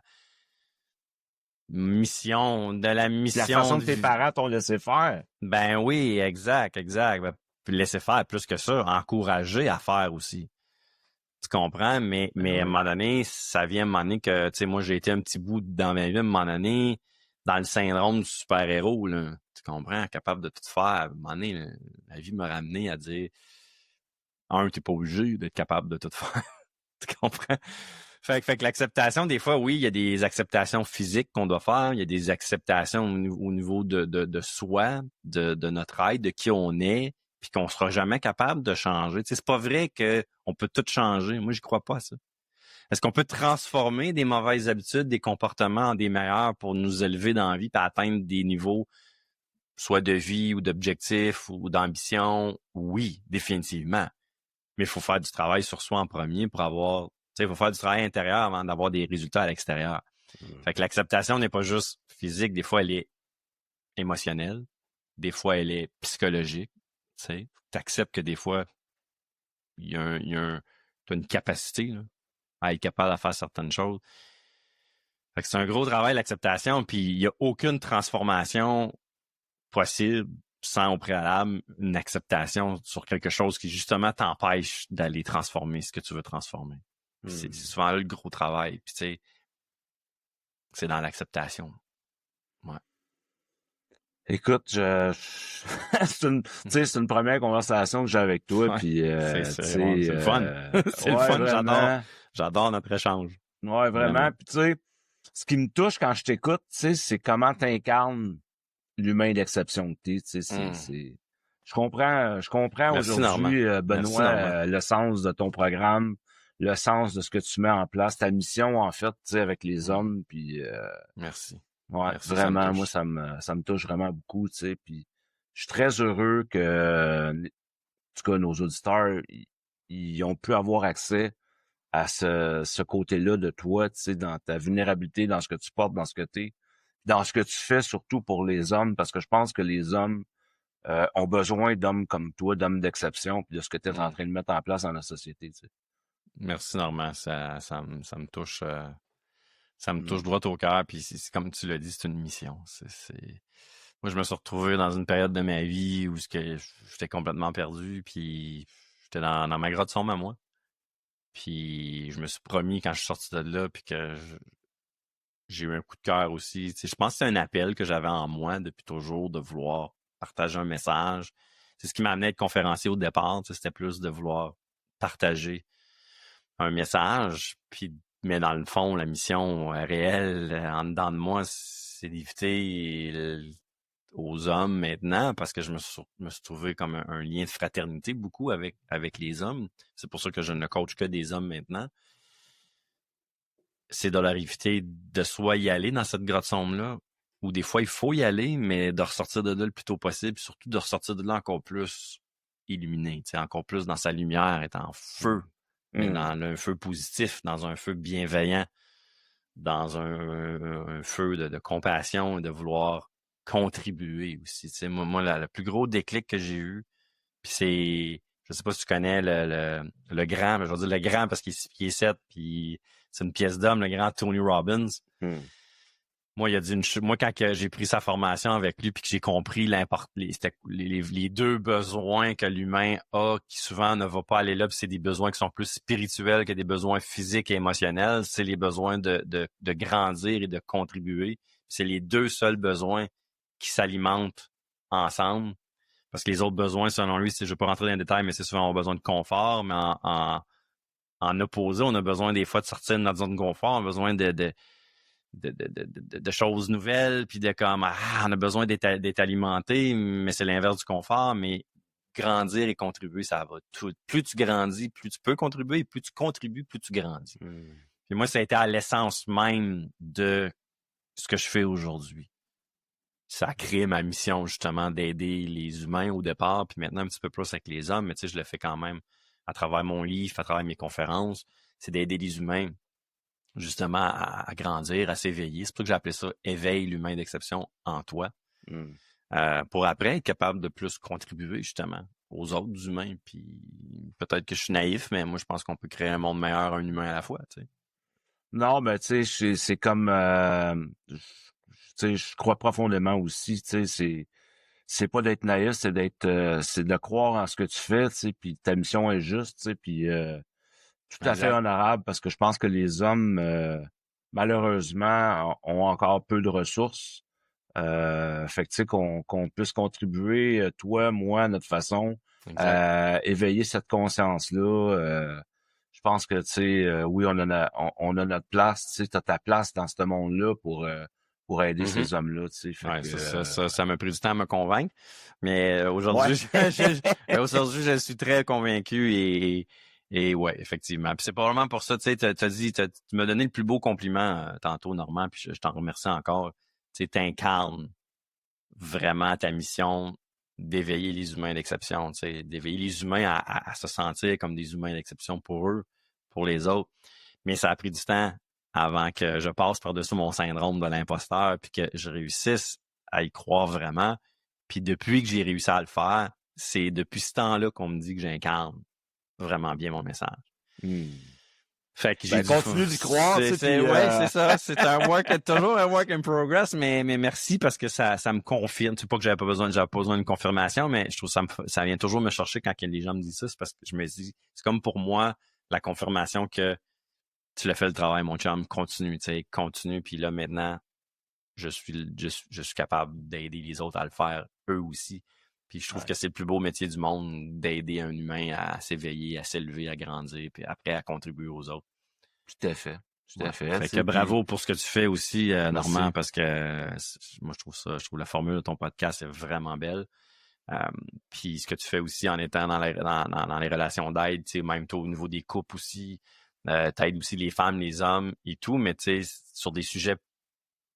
mission La façon que tes parents t'ont laissé faire. Ben oui, exact. Ben, puis laisser faire plus que ça, encourager à faire aussi. Tu comprends? Mais à un moment donné, ça vient à un moment donné que, tu sais, moi, j'ai été un petit bout dans ma vie, à un moment donné, dans le syndrome du super-héros, là. Tu comprends? Capable de tout faire. À un moment donné, la vie m'a ramené à dire, t'es pas obligé d'être capable de tout faire. Tu comprends? Fait que l'acceptation, des fois, oui, il y a des acceptations physiques qu'on doit faire, il y a des acceptations au niveau de soi, de notre être, de qui on est, puis qu'on sera jamais capable de changer. Tu sais, c'est pas vrai qu'on peut tout changer. Moi, j'y crois pas à ça. Est-ce qu'on peut transformer des mauvaises habitudes, des comportements en des meilleurs pour nous élever dans la vie et atteindre des niveaux, soit de vie ou d'objectifs ou d'ambition? Oui, définitivement. Mais il faut faire du travail sur soi en premier pour avoir... Tu sais, il faut faire du travail intérieur avant d'avoir des résultats à l'extérieur. Fait que l'acceptation n'est pas juste physique. Des fois, elle est émotionnelle. Des fois, elle est psychologique. Tu sais, tu acceptes que des fois, tu as une capacité là, à être capable de faire certaines choses. Fait que c'est un gros travail, l'acceptation. Puis, il n'y a aucune transformation possible sans au préalable une acceptation sur quelque chose qui, justement, t'empêche d'aller transformer ce que tu veux transformer. C'est souvent là le gros travail. Puis, tu sais, c'est dans l'acceptation. Ouais. Écoute, c'est une première conversation que j'ai avec toi. Ouais. Puis, c'est le fun. C'est le fun, vraiment. J'adore notre échange. Ouais, vraiment. Puis, tu sais, ce qui me touche quand je t'écoute, tu sais, c'est comment t'incarnes l'humain d'exception que t'es. Tu sais, je comprends aujourd'hui, Benoît, le sens de ton programme, le sens de ce que tu mets en place, ta mission, en fait, tu sais, avec les hommes, puis... Merci. Ouais, Merci, vraiment, moi, ça me touche vraiment beaucoup, tu sais, puis je suis très heureux que, en tout cas, nos auditeurs, ils ont pu avoir accès à ce côté-là de toi, tu sais, dans ta vulnérabilité, dans ce que tu portes, dans ce que t'es, dans ce que tu fais, surtout pour les hommes, parce que je pense que les hommes ont besoin d'hommes comme toi, d'hommes d'exception, puis de ce que tu es en train de mettre en place dans la société, tu sais. Merci, Normand. Ça me touche. Ça me touche droit au cœur. Puis, c'est comme tu l'as dit, c'est une mission. Moi, je me suis retrouvé dans une période de ma vie où j'étais complètement perdu. Puis, j'étais dans ma grotte sombre à moi. Puis, je me suis promis quand je suis sorti de là, puis que j'ai eu un coup de cœur aussi. Tu sais, je pense que c'est un appel que j'avais en moi depuis toujours de vouloir partager un message. C'est ce qui m'a amené à être conférencier au départ. Tu sais, c'était plus de vouloir partager un message. Puis, mais dans le fond, la mission réelle, en dedans de moi, c'est d'éviter aux hommes maintenant, parce que je me suis trouvé comme un lien de fraternité beaucoup avec les hommes. C'est pour ça que je ne coach que des hommes maintenant. C'est de leur éviter de soit y aller dans cette grotte sombre-là où des fois, il faut y aller, mais de ressortir de là le plus tôt possible, puis surtout de ressortir de là encore plus illuminé, encore plus dans sa lumière, être en feu, mais dans un feu positif, dans un feu bienveillant, dans un feu de compassion et de vouloir contribuer aussi. Moi, le plus gros déclic que j'ai eu, puis c'est, je sais pas si tu connais le grand, mais je vais dire le grand parce qu'il est 6 pieds 7, puis c'est une pièce d'homme, le grand Tony Robbins. Moi, il a dit moi, quand j'ai pris sa formation avec lui puis que j'ai compris les deux besoins que l'humain a, qui souvent ne va pas aller là, puis c'est des besoins qui sont plus spirituels que des besoins physiques et émotionnels, c'est les besoins de grandir et de contribuer. C'est les deux seuls besoins qui s'alimentent ensemble. Parce que les autres besoins, selon lui, je ne vais pas rentrer dans les détails, mais c'est souvent on a besoin de confort, mais en opposé, on a besoin des fois de sortir de notre zone de confort, on a besoin de choses nouvelles, puis on a besoin d'être alimenté, mais c'est l'inverse du confort, mais grandir et contribuer, ça va tout. Plus tu grandis, plus tu peux contribuer, et plus tu contribues, plus tu grandis. Puis moi, ça a été à l'essence même de ce que je fais aujourd'hui. Ça a créé ma mission, justement, d'aider les humains au départ, puis maintenant un petit peu plus avec les hommes, mais tu sais, je le fais quand même à travers mon livre, à travers mes conférences, c'est d'aider les humains justement à grandir, à s'éveiller. C'est pour ça que j'ai appelé ça « Éveille l'humain d'exception en toi ». Pour après être capable de plus contribuer justement aux autres humains. Puis peut-être que je suis naïf, mais moi je pense qu'on peut créer un monde meilleur, un humain à la fois. Tu sais. Non, mais tu sais, c'est comme tu sais, je crois profondément aussi, tu sais, c'est pas d'être naïf, c'est de croire en ce que tu fais, tu sais, puis ta mission est juste, tu sais, puis tout à fait honorable parce que je pense que les hommes, malheureusement, ont encore peu de ressources. Fait que tu sais, qu'on puisse contribuer, toi, moi, à notre façon, éveiller cette conscience-là. Je pense que, tu sais, oui, on a notre place, tu sais, t'as ta place dans ce monde-là pour aider ces hommes-là, tu sais. Ouais, ça m'a pris du temps à me convaincre, mais aujourd'hui, aujourd'hui, je suis très convaincu et ouais, effectivement. Puis c'est probablement pour ça, tu sais, tu m'as donné le plus beau compliment tantôt, Normand, puis je t'en remercie encore. Tu sais, t'incarnes vraiment ta mission d'éveiller les humains d'exception, tu sais, d'éveiller les humains à se sentir comme des humains d'exception pour eux, pour les autres. Mais ça a pris du temps avant que je passe par-dessus mon syndrome de l'imposteur puis que je réussisse à y croire vraiment. Puis depuis que j'ai réussi à le faire, c'est depuis ce temps-là qu'on me dit que j'incarne vraiment bien mon message. Fait que j'ai continue d'y croire. Ouais, c'est ça. C'est toujours un work in progress, mais merci parce que ça me confirme. C'est pas que j'avais pas besoin d'une confirmation, mais je trouve ça vient toujours me chercher quand les gens me disent ça. C'est parce que je me dis, c'est comme pour moi la confirmation que tu l'as fait le travail, mon chum. Continue. Puis là maintenant, je suis capable d'aider les autres à le faire eux aussi. Puis je trouve que c'est le plus beau métier du monde d'aider un humain à s'éveiller, à s'élever, à grandir, puis après à contribuer aux autres. Tout à fait. Tout à fait. Fait que bravo pour ce que tu fais aussi, Normand, parce que moi je trouve la formule de ton podcast est vraiment belle. Puis ce que tu fais aussi en étant dans les relations d'aide, tu sais, même toi au niveau des couples aussi, t'aides aussi les femmes, les hommes et tout, mais tu sais, sur des sujets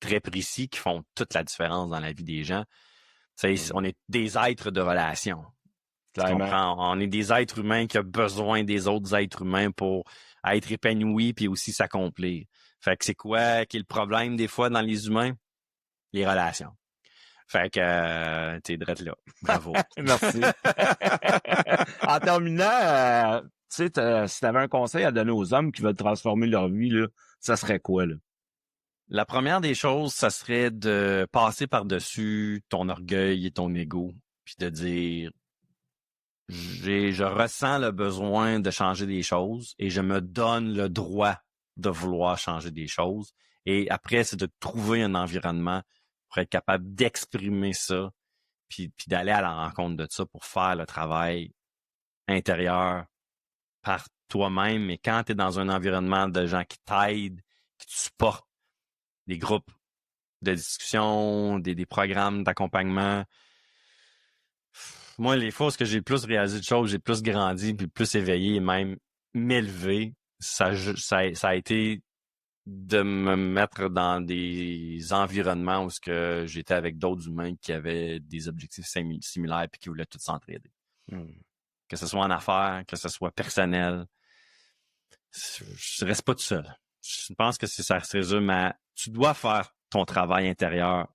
très précis qui font toute la différence dans la vie des gens. On est des êtres de relation. Tu comprends? On est des êtres humains qui ont besoin des autres êtres humains pour être épanouis puis aussi s'accomplir. Fait que c'est quoi qui est le problème des fois dans les humains? Les relations. Fait que t'es drette là. Bravo. Merci. En terminant, tu sais, si t'avais un conseil à donner aux hommes qui veulent transformer leur vie, là, ça serait quoi, là? La première des choses, ça serait de passer par-dessus ton orgueil et ton ego, puis de dire je ressens le besoin de changer des choses et je me donne le droit de vouloir changer des choses. Et après, c'est de trouver un environnement pour être capable d'exprimer ça, puis d'aller à la rencontre de ça pour faire le travail intérieur par toi-même. Mais quand tu es dans un environnement de gens qui t'aident, qui te supportent, des groupes de discussion, des programmes d'accompagnement. Moi, les fois où j'ai plus réalisé de choses, j'ai plus grandi, puis plus éveillé, et même m'élevé, ça a été de me mettre dans des environnements où j'étais avec d'autres humains qui avaient des objectifs similaires et qui voulaient tous s'entraider. Que ce soit en affaires, que ce soit personnel. Je reste pas tout seul. Je pense que ça se résume à tu dois faire ton travail intérieur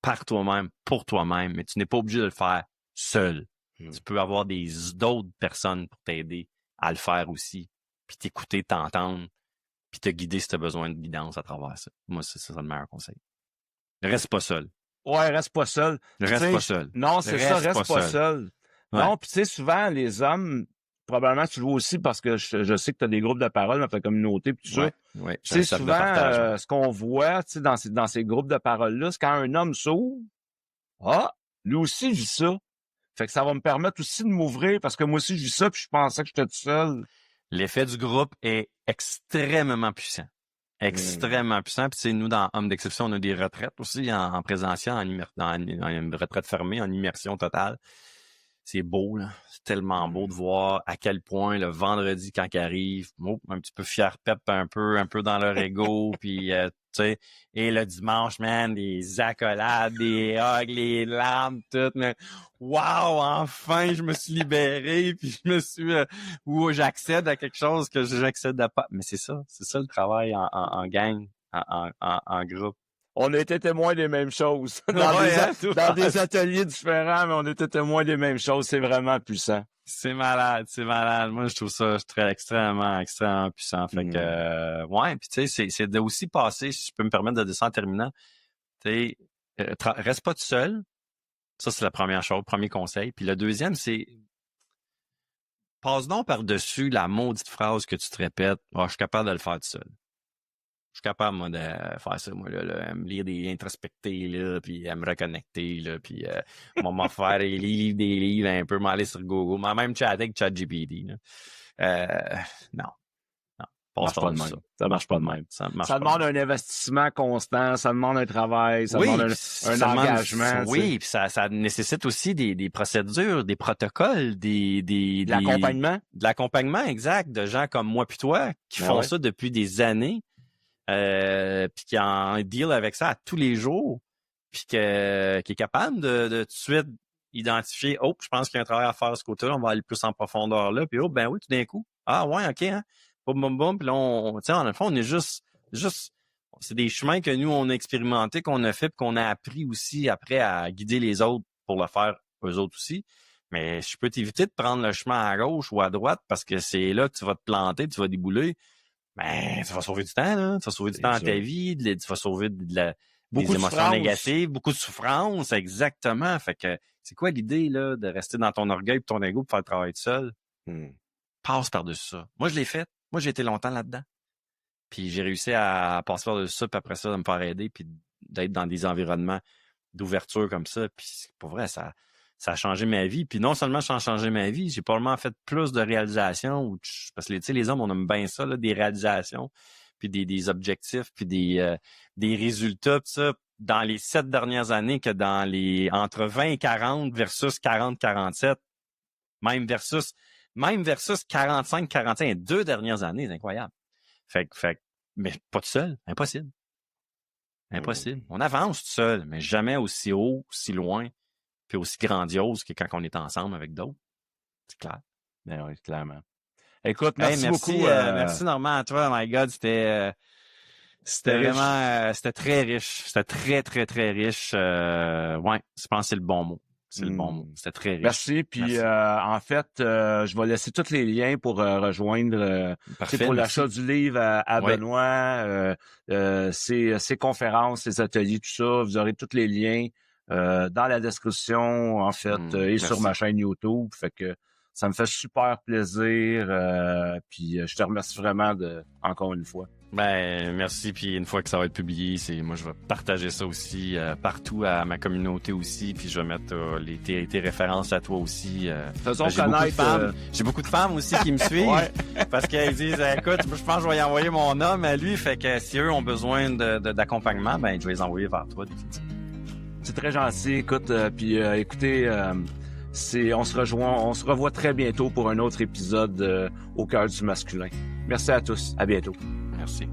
par toi-même, pour toi-même, mais tu n'es pas obligé de le faire seul. Tu peux avoir d'autres personnes pour t'aider à le faire aussi, puis t'écouter, t'entendre, puis te guider si tu as besoin de guidance à travers ça. Moi, c'est ça le meilleur conseil. Reste pas seul. Ouais, reste pas seul. Reste pas seul. Non, c'est ça, reste pas seul. Ouais. Non, puis tu sais, souvent, les hommes, probablement, tu le vois aussi parce que je sais que tu as des groupes de parole dans ta communauté, puis tout ça. Ouais, Tu sais, souvent, ce qu'on voit, tu sais, dans ces groupes de parole-là, c'est quand un homme s'ouvre, lui aussi, je vis ça. Fait que ça va me permettre aussi de m'ouvrir parce que moi aussi, je vis ça, puis je pensais que j'étais tout seul. L'effet du groupe est extrêmement puissant. Extrêmement puissant. Puis, tu sais, nous, dans Hommes d'exception, on a des retraites aussi en présentiel, en une retraite fermée, en immersion totale. C'est beau, là. C'est tellement beau de voir à quel point le vendredi, quand il arrive, un petit peu fier pep un peu dans leur ego, puis tu sais, et le dimanche, man, des accolades, des hugs, les larmes, tout, mais wow, enfin, je me suis libéré, puis je me suis, où j'accède à quelque chose que j'accède à pas. Mais c'est ça le travail en gang, en groupe. On a été témoins des mêmes choses. Dans des ateliers différents, mais on était témoins des mêmes choses. C'est vraiment puissant. C'est malade. Moi, je trouve ça extrêmement puissant. Fait que, ouais, puis tu sais, c'est de aussi passer, si je peux me permettre de dire ça en terminant, tu sais, reste pas tout seul. Ça, c'est la première chose, premier conseil. Puis le deuxième, c'est passe donc par-dessus la maudite phrase que tu te répètes. « je suis capable de le faire tout seul. » Je suis capable, moi, de faire ça, moi, là, à me lire introspecter, là, puis à me reconnecter, là, puis m'en faire des livres un peu, m'aller sur Google, même chatter avec ChatGPT, là. Non. Ça marche pas de même. Ça demande un investissement constant, ça demande un travail, ça demande un engagement. Oui, puis ça nécessite aussi des procédures, des protocoles, de l'accompagnement. De l'accompagnement, exact, de gens comme moi puis toi, qui font ça depuis des années. Puis qui en deal avec ça à tous les jours, puis qui est capable de tout de suite identifier, je pense qu'il y a un travail à faire de ce côté-là, on va aller plus en profondeur là, puis ben oui, tout d'un coup, ouais, ok, hein, boum, puis là, tu sais, en fond, on est juste, c'est des chemins que nous, on a expérimentés, qu'on a fait, puis qu'on a appris aussi après à guider les autres pour le faire eux autres aussi. Mais je peux t'éviter de prendre le chemin à gauche ou à droite parce que c'est là que tu vas te planter, tu vas débouler. Ben, ça va sauver du temps, là. Tu vas sauver du temps dans ta vie, tu vas sauver des émotions négatives, beaucoup de souffrance, exactement. Fait que, c'est quoi l'idée, là, de rester dans ton orgueil et ton ego pour faire le travail tout seul? Passe par-dessus ça. Moi, je l'ai fait. Moi, j'ai été longtemps là-dedans. Puis j'ai réussi à passer par-dessus ça, puis après ça, de me faire aider, puis d'être dans des environnements d'ouverture comme ça. Puis pour vrai, ça a changé ma vie. Puis non seulement ça a changé ma vie, j'ai probablement fait plus de réalisations. Parce que tu sais, les hommes, on aime bien ça, là, des réalisations, puis des objectifs, puis des résultats, tout ça, dans les 7 dernières années que dans les entre 20 et 40 versus 40-47, même versus 45-45, les 2 dernières années, c'est incroyable. Fait mais pas tout seul, impossible. On avance tout seul, mais jamais aussi haut, aussi loin, puis aussi grandiose que quand on est ensemble avec d'autres. C'est clair. Ben oui, clairement. Écoute, merci beaucoup. Merci Normand à toi. My God, c'était vraiment, c'était très riche. C'était très, très, très riche. Ouais, je pense que c'est le bon mot. C'est le bon mot. C'était très riche. Merci. Puis en fait, je vais laisser tous les liens pour rejoindre pour l'achat du livre à Benoît, ses conférences, ses ateliers, tout ça. Vous aurez tous les liens dans la description, en fait, et sur ma chaîne YouTube. Fait que ça me fait super plaisir. Puis je te remercie vraiment encore une fois. Ben merci, puis une fois que ça va être publié, moi je vais partager ça aussi partout à ma communauté aussi, puis je vais mettre tes références à toi aussi. Faisons connaître. J'ai beaucoup de femmes aussi qui me suivent parce qu'elles disent écoute, je pense que je vais y envoyer mon homme à lui, fait que si eux ont besoin d'accompagnement, ben je vais les envoyer vers toi définitivement. C'est très gentil, écoute, puis écoutez, on se revoit très bientôt pour un autre épisode au cœur du masculin. Merci à tous, à bientôt. Merci.